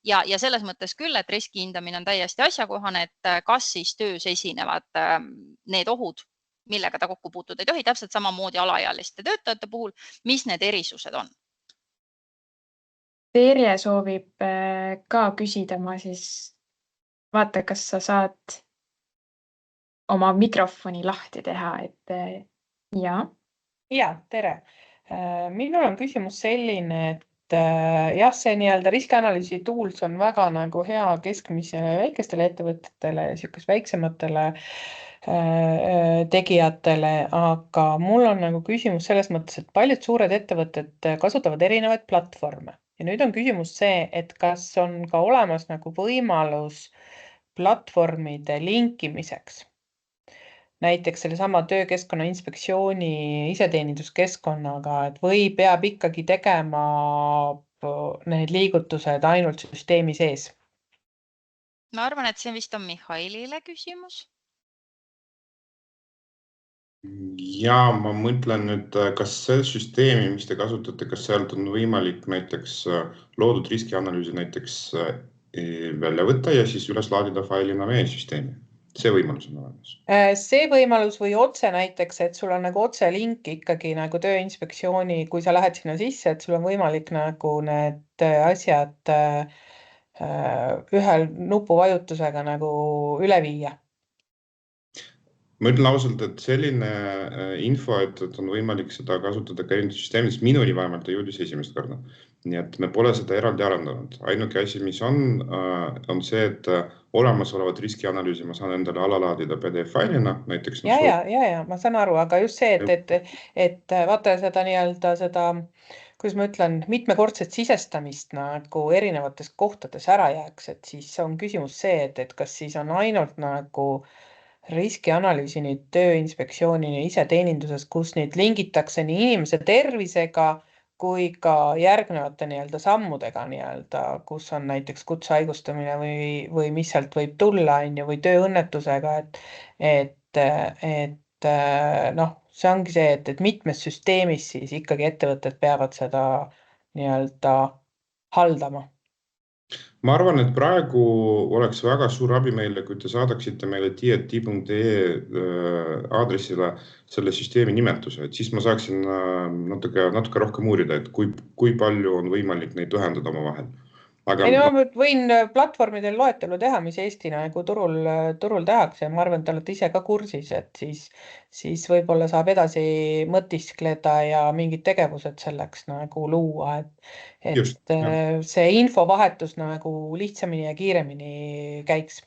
Ja selles mõttes küll, et riski hindamine on täiesti asjakohane, et kas siis töös esinevad need ohud, millega ta kokku puutuda ei tohi, täpselt samamoodi alaealiste töötajate puhul, mis need erisused on. Terje soovib ka küsida, ma siis vaata, kas sa saad oma mikrofoni lahti teha, et ja. Ja, tere. Minul on küsimus selline, et jah, see nii-öelda riskianalüüsi tools on väga nagu hea keskmisele väikestele ettevõtetele ja niisugust väiksematele tegijatele, aga mul on nagu küsimus selles mõttes, et paljud suured ettevõtted kasutavad erinevaid platvorme ja nüüd on küsimus see, et kas on ka olemas nagu võimalus platvormide linkimiseks. Näiteks sellesama töökeskkonna inspektsiooni iseteeninduskeskkonnaga, et või peab ikkagi tegema need liigutused ainult süsteemi sees? Ma arvan, et see vist on Mihhailile küsimus. Ja ma mõtlen nüüd, kas see süsteemi, mis te kasutate, kas sealt on võimalik näiteks loodud riskianalüüsi näiteks välja võtta ja siis üles laadida failina meie süsteemi? See võimalus on olemas. See võimalus või otse näiteks, et sul on nagu otse link ikkagi nagu Tööinspektsiooni, kui sa lähed sinna sisse, et sul on võimalik nagu need asjad ühel nupuvajutusega nagu üle viia. Ma ütlen ausalt, et selline info, et on võimalik seda kasutada ka erinevates süsteemides, minuni vähemalt ei jõudis esimest korda. Nii et me pole seda eraldi arendanud. Ainuke asi, mis on see, et olemasolevat riskianalüüsi ma saan endale alalaadida PDF-failina näiteks. Ja, ma saan aru, aga just see, et vaata seda nii-öelda seda, kuidas ma ütlen, mitmekordset sisestamist nagu erinevates kohtades ära jääks, et siis on küsimus see, et kas siis on ainult nagu riskianalüüsini Tööinspektsioonini iseteeninduses, kus nüüd lingitakse nii inimese tervisega kui ka järgnevate nii-öelda sammudega nii-öelda, kus on näiteks kutsehaigustamine või mis sealt võib tulla või tööõnnetusega, et noh, see ongi see, et mitmes süsteemis siis ikkagi ettevõtted peavad seda nii-öelda haldama. Ma arvan, et praegu oleks väga suur abi meile, kui te saadaksite meile t.ee aadressile selle süsteemi nimetuse, et siis ma saaksin natuke rohkem uurida, et kui palju on võimalik neid ühendada oma vahel. Aga ma võin platvormidel loetelu teha, mis Eesti nagu turul tehakse ja ma arvan, et te olete ise ka kursis, et siis võib-olla saab edasi mõtiskleda ja mingid tegevused selleks nagu luua, et see infovahetus nagu lihtsamini ja kiiremini käiks.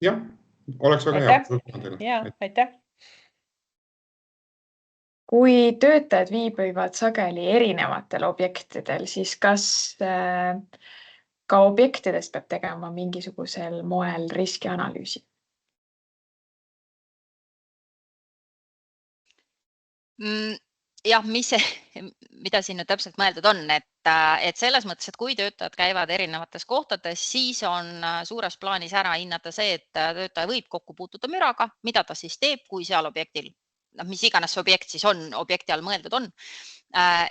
Jah, oleks väga hea. Ja, aitäh. Kui töötajad viibivad sageli erinevatel objektidel, siis kas ka objektidest peab tegema mingisugusel moel riskianalüüsi? Jah, mida siin nüüd täpselt mõeldud on, et selles mõttes, et kui töötajad käivad erinevates kohtades, siis on suures plaanis ära hinnata see, et töötaja võib kokku puutuda müraga, mida ta siis teeb, kui seal objektil, mis iganes see objekt siis on, objekti all mõeldud on,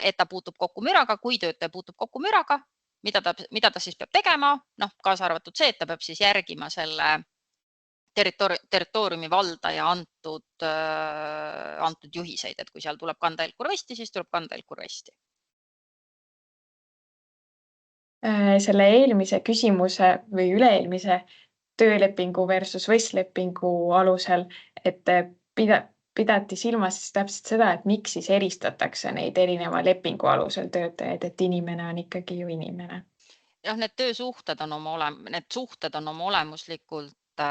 et ta puutub kokku müraga, kui töötaja puutub kokku müraga, mida ta siis peab tegema, kaasa arvatud see, et ta peab siis järgima selle territooriumi valdaja antud juhiseid, et kui seal tuleb kanda helkurvesti, siis tuleb kanda helkurvesti. Selle eelmise küsimuse või üle-eelmise töölepingu versus võistlepingu alusel, et pidati silmas siis täpselt seda, et miks siis eristatakse neid erineva lepingu alusel töötajaid, et inimene on ikkagi ju inimene. Jah, need töösuhted on need suhted on oma olemuslikult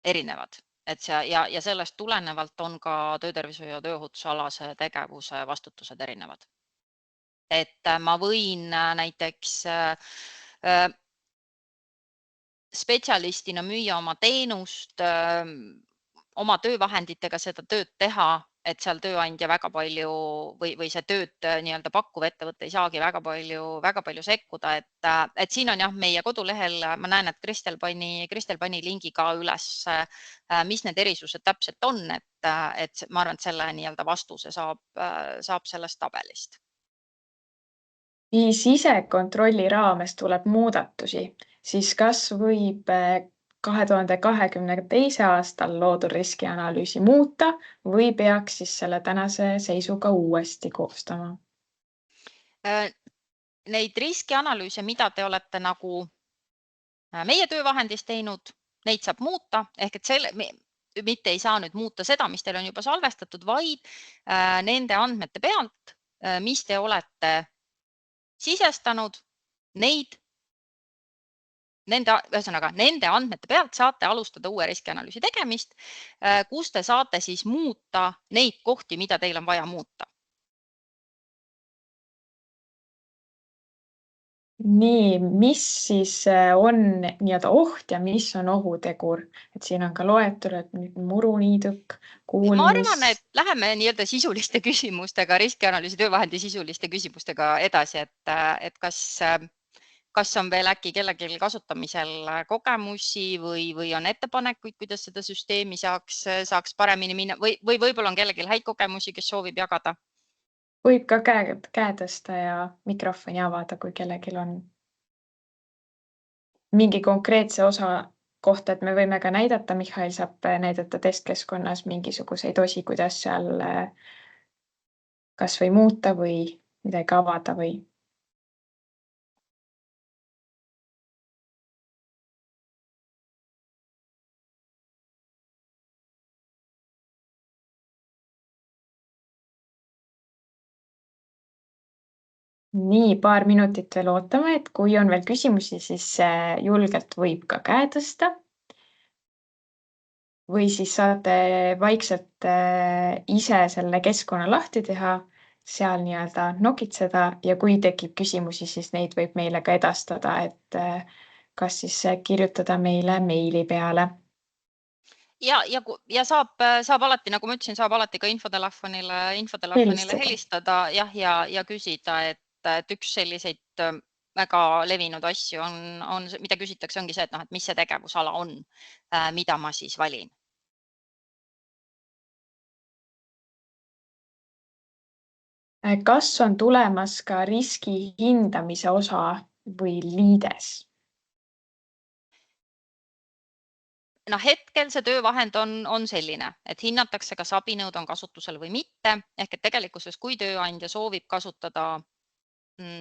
erinevad, et ja sellest tulenevalt on ka töötervishoiu ja tööohutusalase tegevuse vastutused erinevad. Et ma võin näiteks spetsialistina müüa oma teenust, oma töövahenditega seda tööd teha, et seal tööandja väga palju või see tööd nii-öelda pakkuv ettevõte ei saagi väga palju sekkuda, et siin on jah, meie kodulehel ma näen, et Kristel pani lingi ka üles, mis need erisused täpselt on, et ma arvan, et selle nii-öelda vastuse saab sellest tabelist. Kui sisekontrolli raames tuleb muudatusi, siis kas võib 2022. aastal loodud riskianalüüsi muuta või peaks siis selle tänase seisuga uuesti koostama? Neid riskianalüüse, mida te olete nagu meie töövahendis teinud, neid saab muuta, ehk et mitte ei saa nüüd muuta seda, mis teil on juba salvestatud, vaid nende andmete pealt, mis te olete sisestanud, nende andmete pealt saate alustada uue riskianalüüsi tegemist, kus te saate siis muuta neid kohti, mida teil on vaja muuta. Nii, mis siis on nii-öelda oht ja mis on ohutegur? Et siin on ka loetelu, et muruniiduk, kuulmis. Ma arvan, et läheme nii-öelda sisuliste küsimustega, riskianalüüsi töövahendi sisuliste küsimustega edasi, et kas on veel äkki kellelgi kasutamisel kogemusi või on ettepanekuid, kuidas seda süsteemi saaks paremini minna või võib-olla on kellelgi häid kogemusi, kes soovib jagada? Võib ka käe tõsta ja mikrofoni avada, kui kellelgi on mingi konkreetse osa kohta, et me võime ka näidata, Mihhail saab näidata testkeskkonnas mingisuguseid osi, kuidas seal kas või muuta või midagi avada või. Nii, paar minutit veel ootame, et kui on veel küsimusi, siis julgelt võib ka käe tõsta. Või siis saate vaikselt ise selle keskkonna lahti teha, seal nii-öelda nokitseda ja kui tekib küsimusi, siis neid võib meile ka edastada, et kas siis kirjutada meile meili peale. Ja saab alati, nagu ma ütlesin, saab alati ka infotelefonile helistada ja küsida, et üks selliseid väga levinud asju on, mida küsitakse, ongi see, et mis see tegevusala on, mida ma siis valin. Kas on tulemas ka riski hindamise osa või liides? Hetkel see töövahend on selline, et hinnatakse, kas abinõud on kasutusel või mitte, ehk et tegelikkuses, kui tööandja soovib kasutada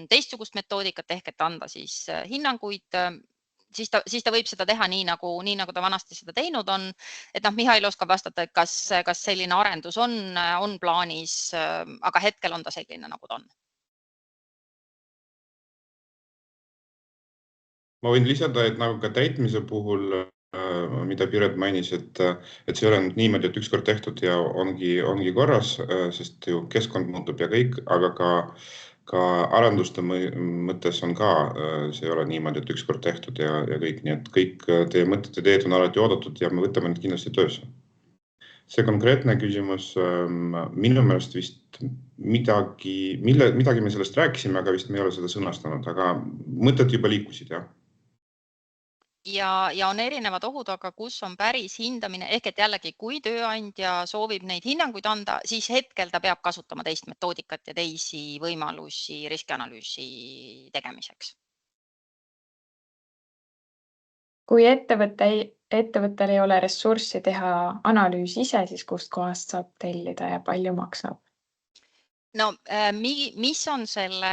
teistsugust metoodikat, ehk et anda siis hinnanguid, siis ta võib seda teha nii, nagu ta vanasti seda teinud on. Et Mihhail oskab vastata, et kas selline arendus on plaanis, aga hetkel on ta selline, nagu ta on. Ma võin lisada, et nagu ka täitmise puhul, mida Piret mainis, et see ei ole niimoodi, et ükskord tehtud ja ongi korras, sest ju keskkond muutub ja kõik, aga ka arenduste mõttes on ka, see ei ole niimoodi, et ükskord tehtud ja kõik, nii et kõik teie mõtted ja ideed on alati oodatud ja me võtame need kindlasti töösse. See konkreetne küsimus, minu meelest vist midagi me sellest rääkisime, aga vist me ei ole seda sõnastanud, aga mõtted juba liikusid, jah. Ja on erinevad ohud, aga kus on päris hindamine, ehk et jällegi, kui tööandja soovib neid hinnanguid anda, siis hetkel ta peab kasutama teist metoodikat ja teisi võimalusi riskianalüüsi tegemiseks. Kui ettevõttel ei ole ressurssi teha analüüsi ise, siis kust kohast saab tellida ja palju maksab? No mis on selle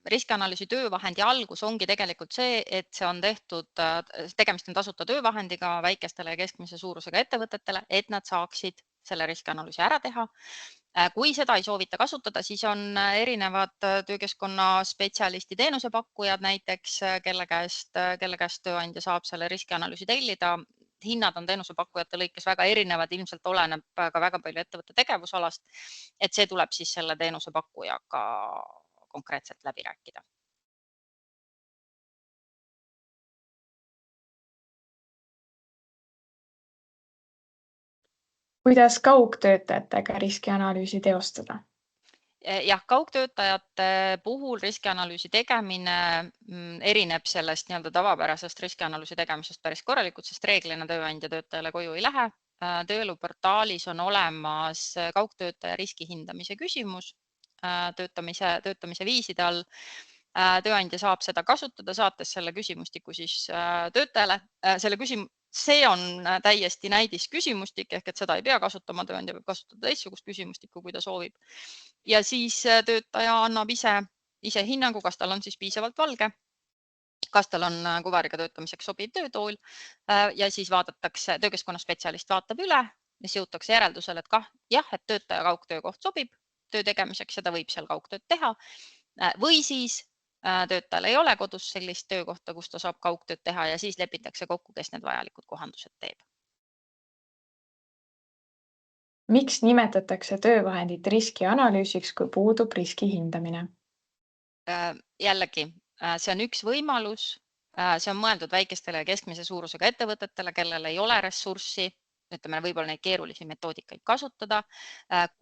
riskianalüüsi töövahendi algus, ongi tegelikult see, et see on tehtud, tegemist on tasuta töövahendiga väikestele ja keskmise suurusega ettevõtetele, et nad saaksid selle riskianalüüsi ära teha. Kui seda ei soovita kasutada, siis on erinevad töökeskkonna spetsialisti teenusepakkujad näiteks, kelle käest tööandja saab selle riskianalüüsi tellida. Hinnad on teenusepakkujate lõikes väga erinevad, ilmselt oleneb ka väga palju ettevõtte tegevusalast, et see tuleb siis selle teenusepakkujaga konkreetselt läbi rääkida. Kuidas kaugtöötajatega riskianalüüsi teostada? Jah, kaugtöötajate puhul riskianalüüsi tegemine erineb sellest tavapärasest riskianalüüsi tegemisest päris korralikult, sest reeglina tööandja töötajale koju ei lähe. Tööeluportaalis on olemas kaugtöötaja riskihindamise küsimus töötamise viiside all. Tööandja saab seda kasutada, saates selle küsimustiku siis töötajale. See on täiesti näidisküsimustik ehk et seda ei pea kasutama, tööandja peab kasutada teistsugust küsimustikku, kui ta soovib. Ja siis töötaja annab ise hinnangu, kas tal on siis piisavalt valge, kas tal on kuvariga töötamiseks sobiv töötool ja siis vaadatakse, töökeskkonna spetsialist vaatab üle ja siis jõutakse järeldusele, et jah, et töötaja kaugtöökoht sobib töö tegemiseks ja ta võib seal kaugtööd teha või siis töötajal ei ole kodus sellist töökohta, kus ta saab kaugtööd teha ja siis lepitakse kokku, kes need vajalikud kohandused teeb. Miks nimetatakse töövahendit riskianalüüsiks, kui puudub riski hindamine? Jällegi, see on üks võimalus. See on mõeldud väikestele ja keskmise suurusega ettevõtetele, kellel ei ole ressurssi, ütleme, võib-olla neid keerulisi metoodikaid kasutada.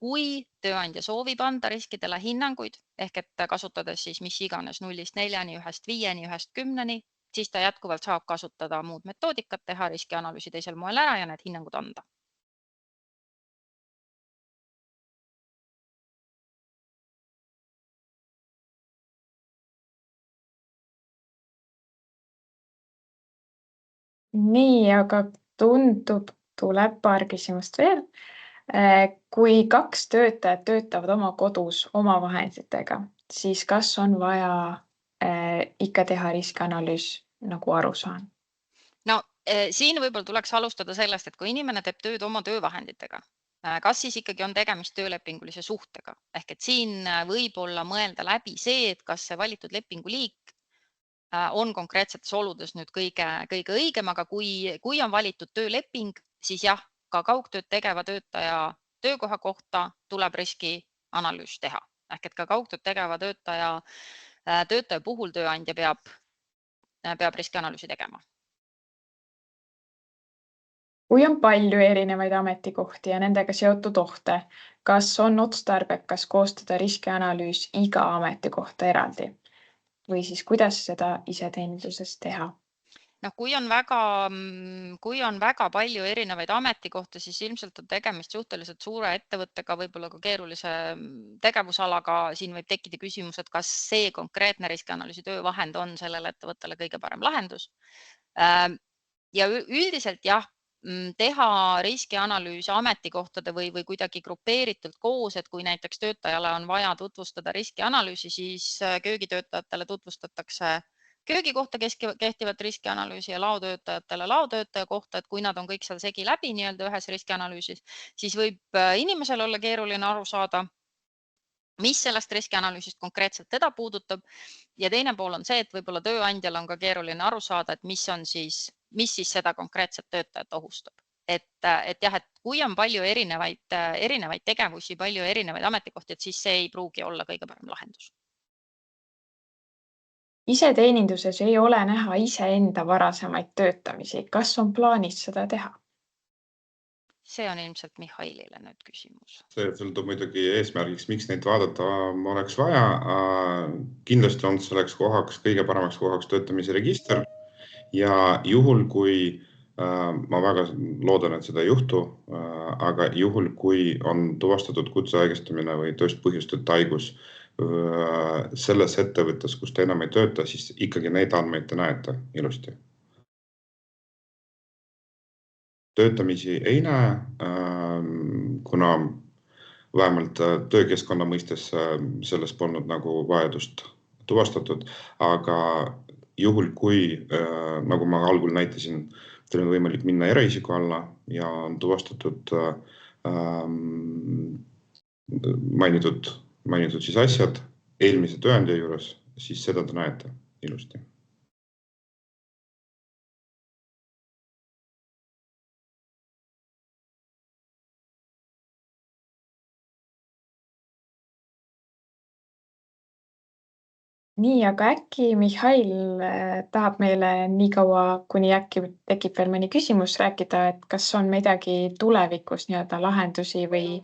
Kui tööandja soovib anda riskidele hinnanguid, ehk et kasutades siis mis iganes 0-4, 1-5, 1-10, siis ta jätkuvalt saab kasutada muud metoodikat, teha riskianalüüsi teisel moel ära ja need hinnangud anda. Nii, aga tuleb paar küsimust veel. Kui 2 töötajat töötavad oma kodus oma vahenditega, siis kas on vaja ikka teha riskianalüüs, nagu aru saan? No siin võib-olla tuleks alustada sellest, et kui inimene teeb tööd oma töövahenditega, kas siis ikkagi on tegemist töölepingulise suhtega? Ehk et siin võib-olla mõelda läbi see, et kas see valitud lepinguliik on konkreetsetes oludes nüüd kõige õigem, aga kui on valitud tööleping, siis jah, ka kaugtööd tegeva töötaja töökoha kohta tuleb riskianalüüs teha. Ehk et ka kaugtööd tegeva töötaja puhul tööandja peab riskianalüüsi tegema. Kui on palju erinevaid ametikohti ja nendega seotud ohte, kas on otstarbekas koostada riskianalüüs iga ametikohta eraldi? Või siis kuidas seda iseteeninduses teha? No, kui on väga palju erinevaid ametikohti, siis ilmselt on tegemist suhteliselt suure ettevõttega, võib-olla ka keerulise tegevusalaga. Siin võib tekkida küsimus, et kas see konkreetne riskianalüüsi töövahend on sellele ettevõttele kõige parem lahendus. Ja üldiselt jah, teha riskianalüüs ametikohtade või kuidagi grupeeritult koos, et kui näiteks töötajale on vaja tutvustada riskianalüüsi, siis köögitöötajatele tutvustatakse köögi kohta kehtivat riskianalüüsi ja laotöötajatele laotöötaja kohta, et kui nad on kõik seal segi läbi nii-öelda ühes riskianalüüsis, siis võib inimesel olla keeruline aru saada, mis sellest riskianalüüsist konkreetselt teda puudutab. Ja teine pool on see, et võib-olla tööandjal on ka keeruline aru saada, et mis siis seda konkreetset töötajat ohustab. Et jah, et kui on palju erinevaid tegevusi, palju erinevaid ametikohti, et siis see ei pruugi olla kõige parem lahendus. Iseteeninduses ei ole näha iseenda varasemaid töötamisi. Kas on plaanis seda teha? See on ilmselt Mihhailile nüüd küsimus. See sõltub muidugi eesmärgiks, miks neid vaadata oleks vaja. Kindlasti on selleks kõige paremaks kohaks töötamise register ja juhul, kui ma väga loodan, et seda ei juhtu, aga juhul, kui on tuvastatud kutsehaigestumine või tööst põhjustatud haigus selles ettevõttes, kus te enam ei tööta, siis ikkagi neid andmeid te näete ilusti. Töötamisi ei näe, kuna vähemalt töökeskkonna mõistes selles polnud nagu vajadust tuvastatud, aga juhul, kui, nagu ma algul näitasin, teil on võimalik minna eraisiku alla ja on tuvastatud mainitud siis asjad eelmise tööandja juures, siis seda te näete ilusti. Nii, aga äkki Mihhail tahab meile nii kaua, kuni äkki tekib veel mõni küsimus rääkida, et kas on midagi tulevikus nii-öelda lahendusi või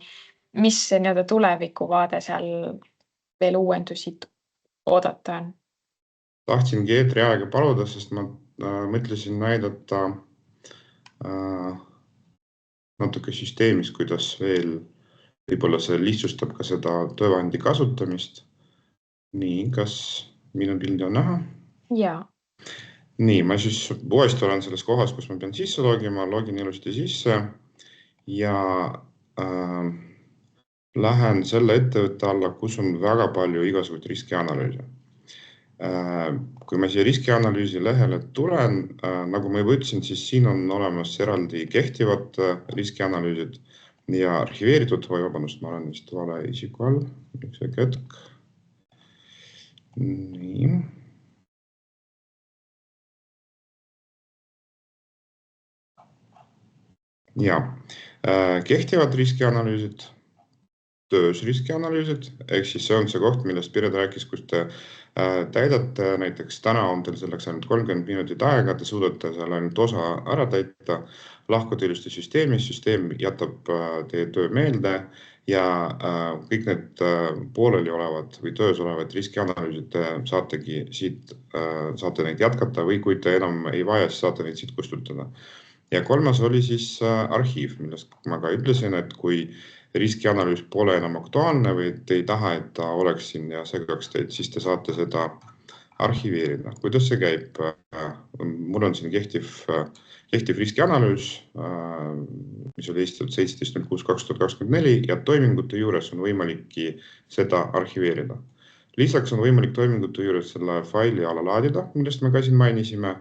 mis see nii-öelda tulevikuvaade seal veel uuendusi oodata on? Tahtsingi eetri aega paluda, sest ma mõtlesin näidata natuke süsteemis, kuidas veel võib-olla see lihtsustab ka seda tööandja kasutamist. Nii, kas minu pildi on näha? Jaa. Nii, ma siis uuesti olen selles kohas, kus ma pean sisse logima, login ilusti sisse ja lähen selle ettevõtte alla, kus on väga palju igasuguseid riskianalüüse. Kui ma siia riskianalüüsi lehele tulen, nagu ma juba ütlesin, siis siin on olemas eraldi kehtivad riskianalüüsid ja arhiveeritud, vabandust, ma olen vist vale isiku all, üks hetk. Nii. Ja, kehtivad riskianalüüsid, töös riskianalüüsid, ehk siis see on see koht, millest Piret rääkis, kus te täidate, näiteks täna on teil selleks ainult 30 minutit aega, te suudate seal ainult osa ära täita, lahkuda ilusti süsteemis, süsteem jätab teie töö meelde ja kõik need pooleli olevad või töös olevad riskianalüüsid saategi siit, saate neid jätkata või kui te enam ei vaja, siis saate neid siit kustutada. Ja kolmas oli siis arhiiv, millest ma ka ütlesin, et kui riskianalüüs pole enam aktuaalne või te ei taha, et ta oleks siin ja segaks teid, siis te saate seda arhiveerida. Kuidas see käib? Mul on siin kehtiv riskianalüüs, mis oli esitatud 17.06.2024 ja toimingute juures on võimalikki seda arhiveerida. Lisaks on võimalik toimingute juures selle faili alla laadida, millest me ka siin mainisime,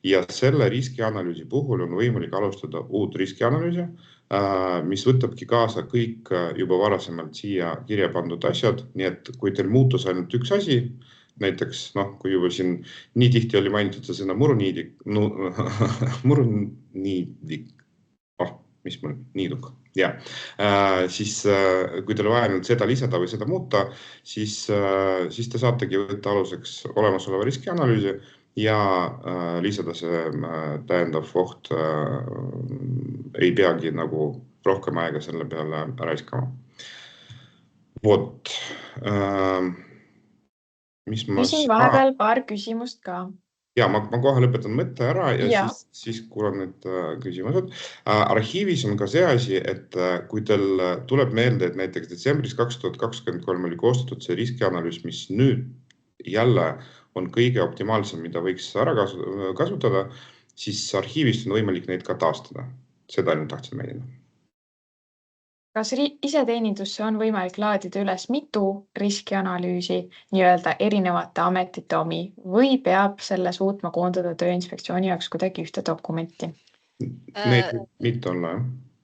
ja selle riskianalüüsi puhul on võimalik alustada uut riskianalüüsi, mis võtabki kaasa kõik juba varasemalt siia kirja pandud asjad, nii et kui teil muutus ainult üks asi, näiteks kui juba siin nii tihti oli mainitud seda muruniidik, mis mul niiduk, siis kui teil vaja ainult seda lisada või seda muuta, siis te saategi võtta aluseks olemasoleva riskianalüüsi ja lisada see täiendav oht ei peagi nagu rohkem aega selle peale raiskama. Vot. Küsin vahepeal paar küsimust ka. Ja, ma kohe lõpetan mõtte ära ja siis kuulan need küsimused. Arhiivis on ka see asi, et kui teil tuleb meelde, et näiteks detsembris 2023 oli koostatud see riskianalüüs, mis nüüd jälle on kõige optimaalsem, mida võiks ära kasutada, siis arhiivist on võimalik neid ka taastada. Seda ainult tahtsin mainida. Kas iseteenindusse on võimalik laadida üles mitu riskianalüüsi nii-öelda erinevate ametite omi või peab selle suutma koondada Tööinspektsiooni jaoks kuidagi ühte dokumenti? Neid mitte olla,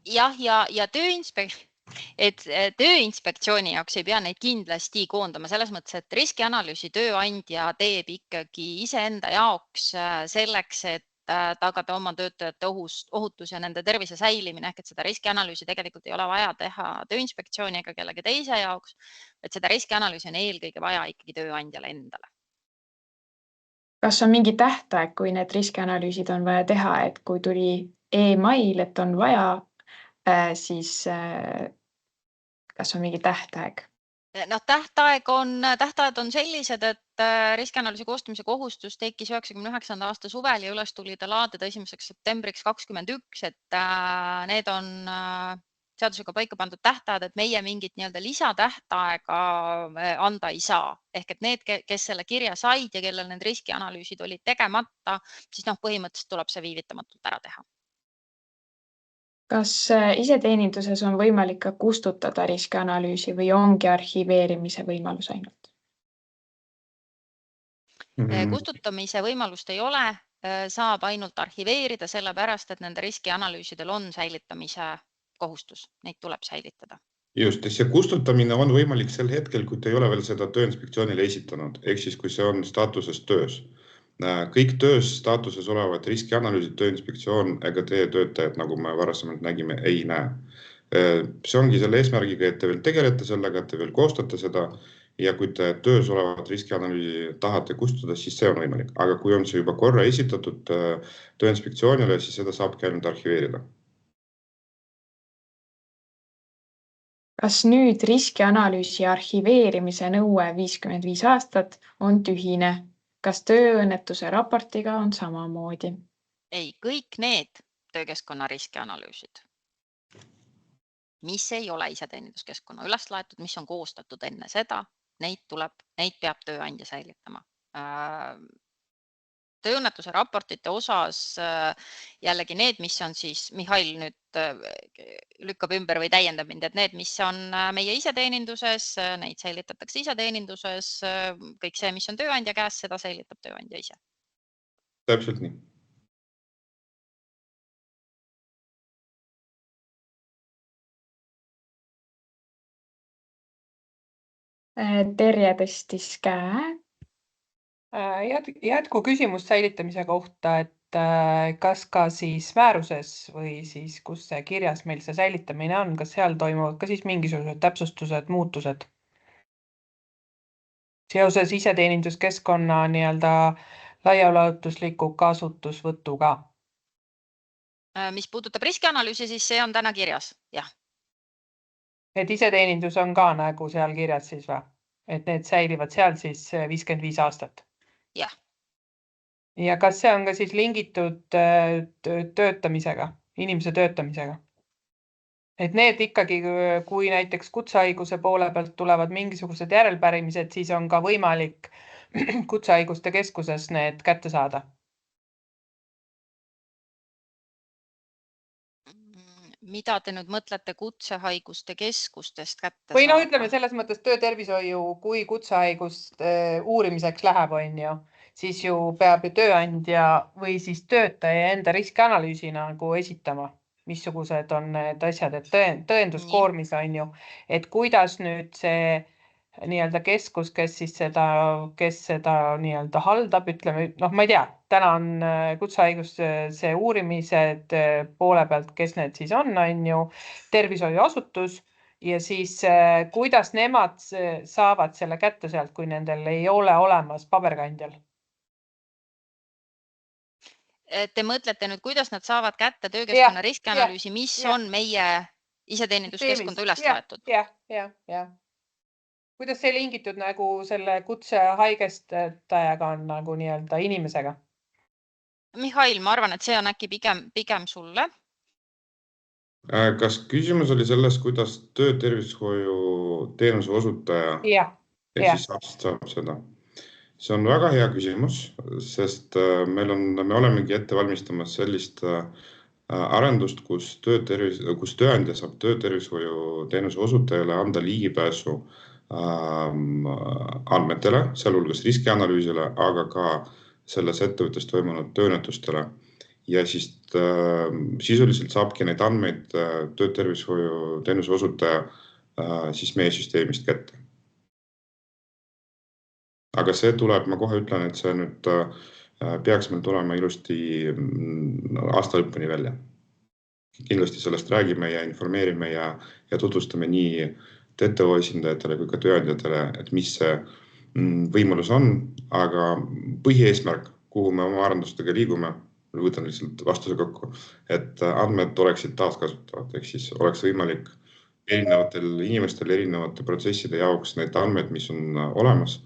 jah? Ja Tööinspektsiooni jaoks ei pea neid kindlasti koondama, selles mõttes, et riskianalüüsi tööandja teeb ikkagi iseenda jaoks selleks, et tagada oma töötajate ohutus ja nende tervise säilimine, ehk et seda riskianalüüsi tegelikult ei ole vaja teha Tööinspektsiooni ega kellegi teise jaoks, et seda riskianalüüsi on eelkõige vaja ikkagi tööandjale endale. Kas on mingi tähtaeg, kui need riskianalüüsid on vaja teha, et kui tuli e-mail, et on vaja, siis kas on mingi tähtaeg? Tähtajad on sellised, et riskianalüüsi koostamise kohustus tekkis 99. aasta suvel ja üles tuli ta laadida 1. septembriks 2021, et need on seadusega paika pandud tähtajad, et meie mingit nii-öelda lisatähtaega anda ei saa. Ehk et need, kes selle kirja said ja kellel need riskianalüüsid olid tegemata, siis põhimõtteliselt tuleb see viivitamatult ära teha. Kas iseteeninduses on võimalik ka kustutada riskianalüüsi või ongi arhiveerimise võimalus ainult? Kustutamise võimalust ei ole, saab ainult arhiveerida sellepärast, et nende riskianalüüsidel on säilitamise kohustus, neid tuleb säilitada. Just, see kustutamine on võimalik sel hetkel, kui te ei ole veel seda Tööinspektsioonile esitanud, ehk siis kui see on staatuses töös. Kõik töös staatuses olevad riskianalüüsid Tööinspektsioon ega teie töötajad, nagu me varasemalt nägime, ei näe. See ongi selle eesmärgiga, et te veel tegelete sellega, et te veel koostate seda ja kui te töös olevat riskianalüüsi tahate kustutada, siis see on võimalik. Aga kui on see juba korra esitatud Tööinspektsioonile, siis seda saabki ainult arhiveerida. Kas nüüd riskianalüüsi arhiveerimise nõue 55 aastat on tühine? Kas tööõnnetuse raportiga on samamoodi? Ei, kõik need töökeskkonna riskianalüüsid, mis ei ole iseteeninduskeskkonna üles laetud, mis on koostatud enne seda, neid peab tööandja säilitama. Tööõnnetuse raportite osas jällegi need, mis on siis, Mihhail nüüd lükkab ümber või täiendab mind, et need, mis on meie iseteeninduses, neid säilitatakse iseteeninduses, kõik see, mis on tööandja käes, seda säilitab tööandja ise. Täpselt nii. Terje tõstis käe. Jätku küsimus säilitamise kohta, et kas ka siis määruses või siis kus see kirjas meil see säilitamine on, kas seal toimuvad ka siis mingisugused täpsustused, muutused? Seoses iseteeninduskeskkonna laiaulatusliku kasutusvõtuga. Mis puudutab riskianalüüsi, siis see on täna kirjas, jah. Et iseteenindus on ka nagu seal kirjas siis või? Et need säilivad seal siis 55 aastat? Jah. Ja kas see on ka siis lingitud töötamisega, inimese töötamisega? Et need ikkagi, kui näiteks kutsehaiguse poole pealt tulevad mingisugused järelpärimised, siis on ka võimalik kutsehaiguste keskuses need kätte saada? Mida te nüüd mõtlete kutsehaiguste keskustest kätte või saada? Või ütleme selles mõttes töötervishoiu, kui kutsehaigust uurimiseks läheb, siis ju peab tööandja või siis töötaja enda riskianalüüsi nagu esitama, missugused on need asjad, et tõenduskoormis on ju, et kuidas nüüd see keskus, kes seda haldab, ütleme, ma ei tea, täna on kutsehaigust see uurimised poole pealt, kes need siis on ju, tervishoiuasutus ja siis kuidas nemad saavad selle kätte sealt, kui nendel ei ole olemas paberkandjal? Te mõtlete nüüd, kuidas nad saavad kätte töökeskkonna riskianalüüsi, mis on meie iseteeninduskeskkonda üles laetud? Jah. Kuidas see lingitud nagu selle kutsehaigestajaga on nagu inimesega? Mihhail, ma arvan, et see on äkki pigem sulle. Kas küsimus oli selles, kuidas töötervishoiu teenuse osutaja siis saab seda? See on väga hea küsimus, sest me olemegi ette valmistamas sellist arendust, kus tööandja saab töötervishoiu teenuse osutajale anda ligipääsu andmetele, sealhulgas riskianalüüsile, aga ka selles ettevõttes toimunud tööõnnetustele. Ja siis sisuliselt saabki neid andmeid töötervishoiu teenuse osutaja siis meie süsteemist kätte. Aga see tuleb, ma kohe ütlen, et see nüüd peaks meil tulema ilusti aasta lõpuni välja. Kindlasti sellest räägime ja informeerime ja tutvustame nii TTO esindajatele kui ka tööandjatele, et mis see võimalus on, aga põhieesmärk, kuhu me oma arendustega liigume, võtan lihtsalt vastuse kokku, et andmed oleksid taaskasutavad, ehk siis oleks võimalik erinevatel inimestel erinevate protsesside jaoks need andmed, mis on olemas,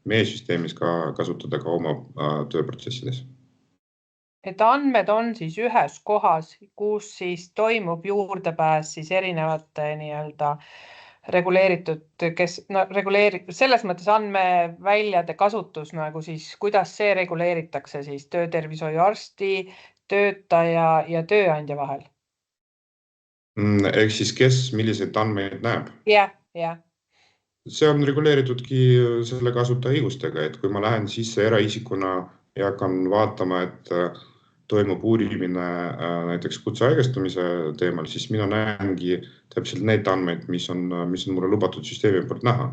meie süsteemis ka kasutada ka oma tööprotsessides. Et andmed on siis ühes kohas, kus siis toimub juurdepääs siis erinevate reguleeritud, selles mõttes andmeväljade kasutus nagu siis, kuidas see reguleeritakse siis töötervishoiuarsti, töötaja ja tööandja vahel? Ehk siis kes milliseid andmeid näeb? Jah. See on reguleeritudki selle kasutaja õigustega, et kui ma lähen sisse eraisikuna ja hakkan vaatama, et toimub uurimine näiteks kutsehaigestumise teemal, siis mina näengi täpselt need andmeid, mis on mulle lubatud süsteemi poolt näha.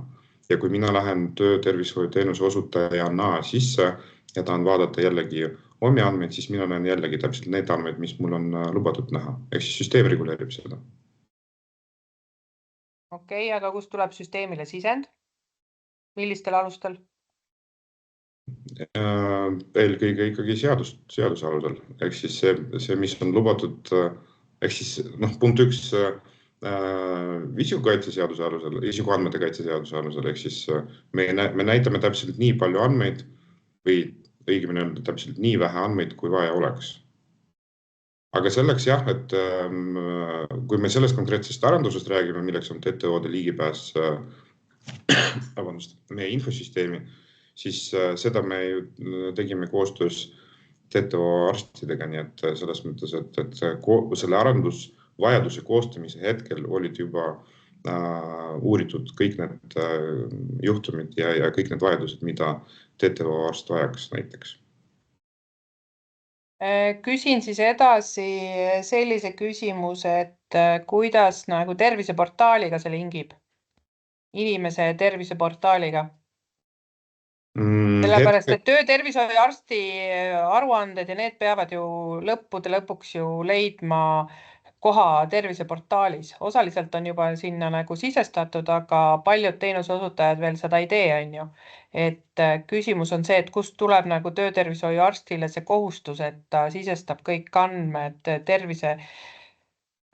Ja kui mina lähen töötervishoiuteenuse osutajana sisse ja tahan vaadata jällegi omi andmeid, siis mina näen jällegi täpselt need andmeid, mis mul on lubatud näha. Ehk siis süsteem reguleerib seda. Okei, aga kust tuleb süsteemile sisend? Millistel alustel? Eelkõige ikkagi seaduse alusel. Ehk siis see, mis on lubatud, ehk siis punkt 1 isikukaitseseaduse alusel, isikuandmete kaitseseaduse alusel, ehk siis me näitame täpselt nii palju andmeid või õigemini öelda täpselt nii vähe andmeid, kui vaja oleks. Aga selleks jah, et kui me sellest konkreetsest arendusest räägime, milleks on TTO-de ligipääs meie infosüsteemi, siis seda me tegime koostöös TTO arstidega, nii et selles mõttes, et selle arendusvajaduse koostamise hetkel olid juba uuritud kõik need juhtumid ja kõik need vajadused, mida TTO arst vajaks näiteks. Küsin siis edasi sellise küsimuse, et kuidas nagu terviseportaaliga see lingib? Inimese terviseportaaliga? Sellepärast, et töötervishoiuarsti aruanded ja need peavad ju lõppude lõpuks ju leidma koha terviseportaalis. Osaliselt on juba sinna nagu sisestatud, aga paljud teenuseosutajad veel seda ei tee, on ju. Et küsimus on see, et kust tuleb nagu töötervishoiuarstile see kohustus, et ta sisestab kõik andmed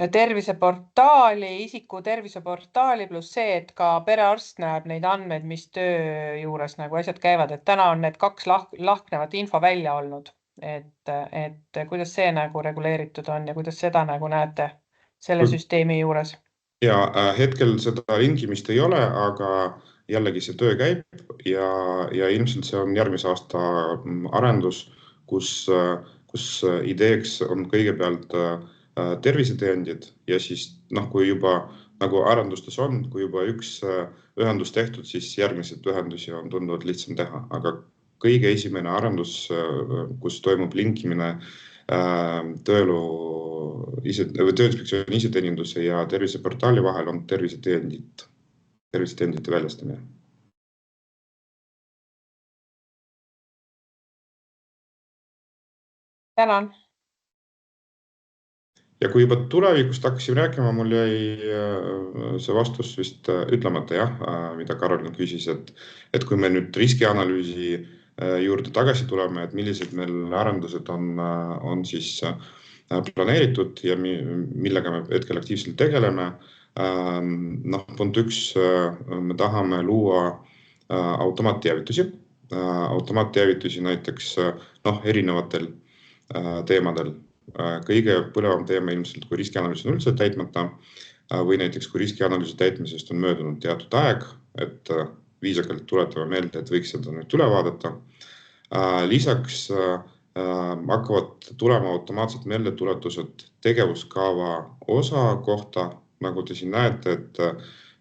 terviseportaali, isiku terviseportaali pluss see, et ka perearst näeb neid andmeid, mis töö juures nagu asjad käivad. Et täna on need 2 lahknevat info välja olnud, et kuidas see nagu reguleeritud on ja kuidas seda nagu näete selle süsteemi juures? Ja hetkel seda lingimist ei ole, aga jällegi see töö käib ja ilmselt see on järgmise aasta arendus, kus ideeks on kõigepealt tervisetõendid ja siis kui juba nagu arendustes on, kui juba üks ühendus tehtud, siis järgmised ühendusi on tunduvalt lihtsam teha, aga kõige esimene arendus, kus toimub linkimine Tööinspektsiooni iseteeninduse ja terviseportaali vahel on tervisetõendite väljastamine. Tänan. Ja kui juba tulevikust hakkasime rääkima, mul jäi see vastus vist ütlemata, mida Karolin küsis, et kui me nüüd riskianalüüsi juurde tagasi tuleme, et millised meil arendused on siis planeeritud ja millega me hetkel aktiivselt tegeleme. Punkt 1, me tahame luua automaatteavitusi näiteks erinevatel teemadel. Kõige põlevam teema ilmselt, kui riskianalüüs on üldse täitmata või näiteks kui riskianalüüsi täitmisest on möödunud teatud aeg, et viisakalt tuletame meelde, et võiks seda nüüd üle vaadata. Lisaks hakkavad tulema automaatselt meeldetuletused tegevuskava osa kohta, nagu te siin näete, et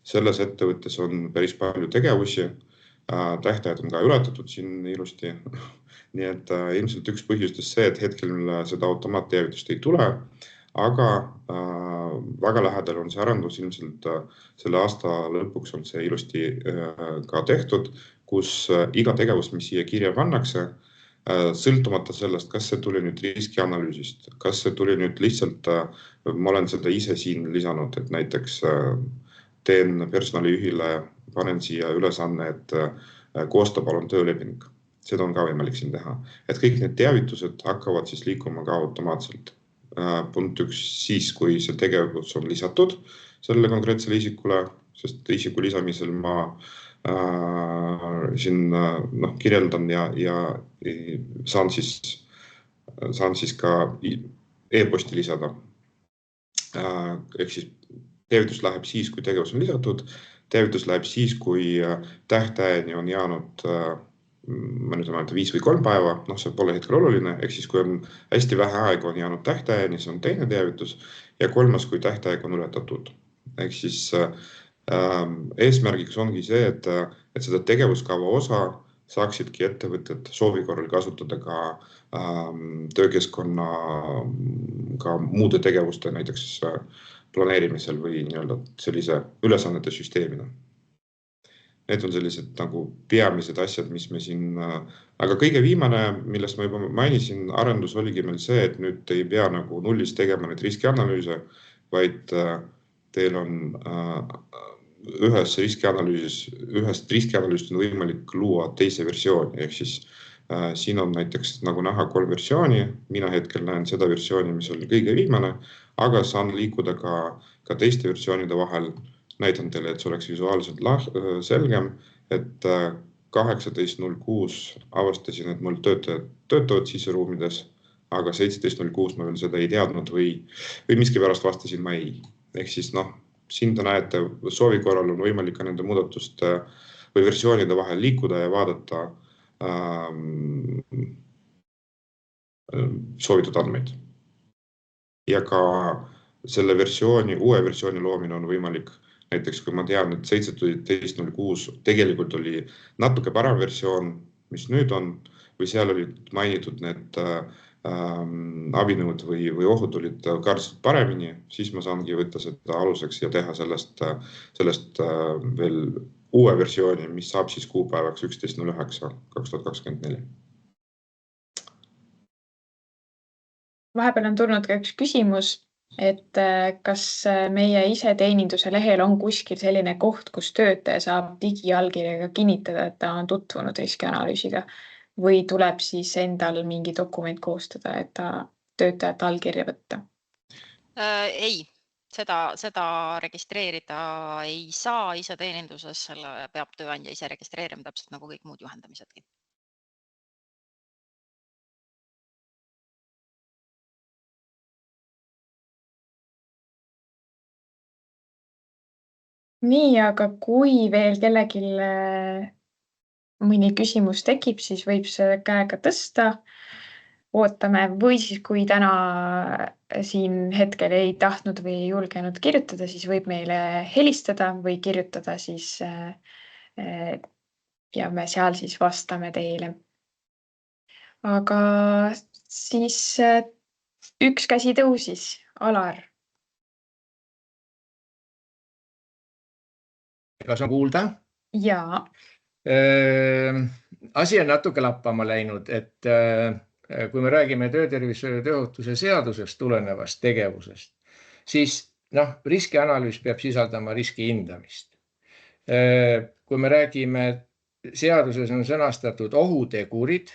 selles ettevõttes on päris palju tegevusi. Tähtajad on ka ületatud siin ilusti. Nii et ilmselt üks põhjustes see, et hetkel seda automaatteavitust ei tule, aga väga lähedal on see arendus ilmselt selle aasta lõpuks on see ilusti ka tehtud, kus iga tegevus, mis siia kirja pannakse, sõltumata sellest, kas see tuli nüüd riskianalüüsist, kas see tuli nüüd lihtsalt, ma olen seda ise siin lisanud, et näiteks teen personalijuhile, panen siia ülesanne, et koosta palun tööleping. Seda on ka võimalik siin teha. Et kõik need teavitused hakkavad siis liikuma ka automaatselt. Punkt 1 siis, kui see tegevus on lisatud sellele konkreetsele isikule, sest isiku lisamisel ma siin kirjeldan ja saan siis ka e-posti lisada. Ehk siis teavitus läheb siis, kui tegevus on lisatud. Teavitus läheb siis, kui tähtajani on jäänud ma nüüd olen 5 või 3 päeva, see pole hetkel oluline, ehk siis kui on hästi vähe aega on jäänud tähtajani, see on teine teavitus ja kolmas, kui tähtaeg on ületatud. Ehk siis eesmärgiks ongi see, et seda tegevuskava osa saaksidki ettevõtted soovi korral kasutada ka töökeskkonna ka muude tegevuste näiteks planeerimisel või sellise ülesannete süsteemina. Need on sellised nagu peamised asjad, mis me siin, aga kõige viimane, millest ma juba mainisin, arendus oligi meil see, et nüüd ei pea nagu nullist tegema neid riskianalüüse, vaid teil on ühest riskianalüüsist on võimalik luua teise versiooni, ehk siis siin on näiteks nagu näha 3 versiooni, mina hetkel näen seda versiooni, mis oli kõige viimane, aga saan liikuda ka teiste versioonide vahel. Näitan teile, et see oleks visuaalselt selgem, et 18.06 avastasin, et mul töötavad siseruumides, aga 17.06 ma veel seda ei teadnud või miskipärast vastasin ma ei. Ehk siis siin te näete, soovi korral on võimalik ka nende muudatuste või versioonide vahel liikuda ja vaadata soovitud andmeid. Ja ka selle uue versiooni loomine on võimalik. Näiteks kui ma tean, et 17.06 tegelikult oli natuke parem versioon, mis nüüd on, või seal olid mainitud need abinõud või ohud olid kaardselt paremini, siis ma saangi võtta seda aluseks ja teha sellest veel uue versiooni, mis saab siis kuupäevaks 11.09.2024. Vahepeal on tulnud ka üks küsimus, et kas meie iseteeninduse lehel on kuskil selline koht, kus töötaja saab digiallkirjaga kinnitada, et ta on tutvunud riskianalüüsiga või tuleb siis endal mingi dokument koostada, et ta töötajat allkirja võtta? Ei, seda registreerida ei saa iseteeninduses, selle peab tööandja ise registreerima, täpselt nagu kõik muud juhendamisedki. Nii, aga kui veel kellelgi mõni küsimus tekib, siis võib see käega tõsta. Ootame või siis kui täna siin hetkel ei tahtnud või ei julgenud kirjutada, siis võib meile helistada või kirjutada siis ja me seal siis vastame teile. Aga siis üks käsi tõusis, Alar. Kas on kuulda? Jaa. Asi on natuke lappama läinud, et kui me räägime töötervishoiu ja tööohutuse seadusest tulenevast tegevusest, siis riskianalüüs peab sisaldama riski hindamist. Kui me räägime, seaduses on sõnastatud ohutegurid,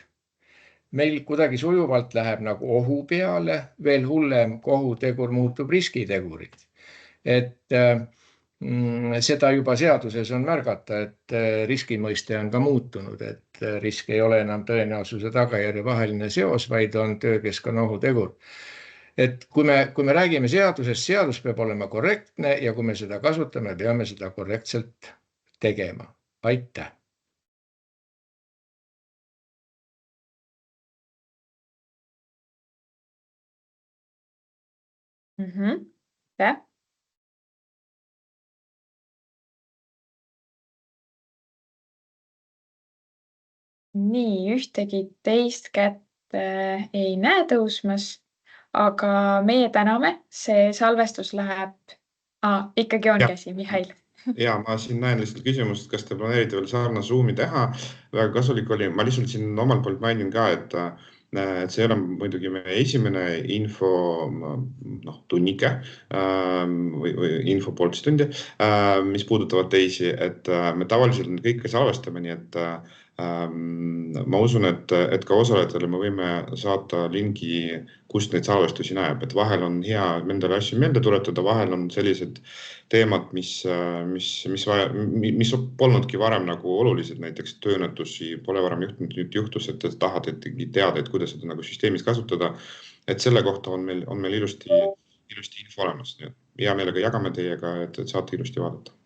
meil kuidagi sujuvalt läheb nagu ohu peale, veel hullem, kui ohutegur muutub riskitegurid. Et seda juba seaduses on märgata, et riskimõiste on ka muutunud, et risk ei ole enam tõenäosuse tagajärje vaheline seos, vaid on töökeskkonna ohutegur. Et kui me räägime seadusest, seadus peab olema korrektne ja kui me seda kasutame, peame seda korrektselt tegema. Aitäh! Aitäh! Nii, ühtegi teist kätt ei näe tõusmas, aga meie täname, see salvestus läheb... ikkagi on käsi, Mihhail. Ja, ma siin näen lihtsalt küsimust, kas te planeerite veel saarna Zoomi teha. Väga kasulik oli, ma lihtsalt siin omalt poolt mainin ka, et see on muidugi meie esimene info tunnike või info pooltstundi, mis puudutavad teisi, et me tavaliselt kõike salvestame, nii et ma usun, et ka osalejatele me võime saata lingi, kust neid salvestusi näeb, et vahel on hea nendele asju meelde tuletada, vahel on sellised teemad, mis polnudki varem nagu olulised, näiteks tööõnnetusi pole varem juhtunud, nüüd juhtus, et tahad teada, et kuidas seda nagu süsteemis kasutada, et selle kohta on meil ilusti info olemas. Hea meelega jagame teiega, et saate ilusti vaadata.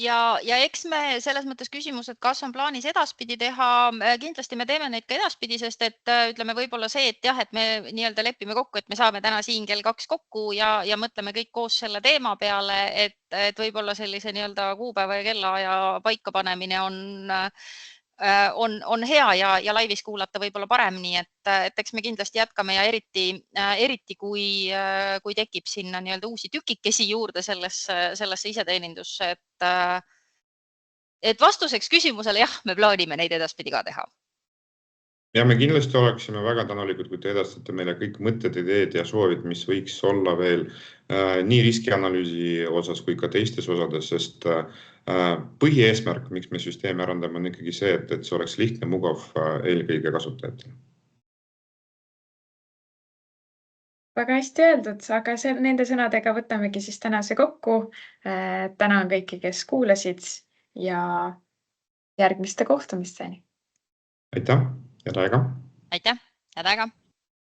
ja eks me selles mõttes küsimus, et kas on plaanis edaspidi teha, kindlasti me teeme neid ka edaspidi, sest et ütleme võib-olla see, et jah, et me nii-öelda lepime kokku, et me saame täna siin kell 2 kokku ja mõtleme kõik koos selle teema peale, et võib-olla sellise nii-öelda kuupäeva ja kellaaja paikapanemine on hea ja laivis kuulata võib-olla parem, nii et eks me kindlasti jätkame ja eriti kui tekib sinna nii-öelda uusi tükikesi juurde sellesse iseteenindusse, et vastuseks küsimusele jah, me plaanime neid edaspidi ka teha. Ja me kindlasti oleksime väga tänulikud, kui te edastate meile kõik mõtted, ideed ja soovid, mis võiks olla veel nii riskianalüüsi osas kui ka teistes osades, sest põhieesmärk, miks me süsteemi arendame, on ikkagi see, et see oleks lihtne, mugav eelkõige kasutajatele. Väga hästi öeldud, aga nende sõnadega võtamegi siis tänase kokku. Tänan kõiki, kes kuulasid ja järgmiste kohtumisteni. Aitäh, head aega! Aitäh, head aega!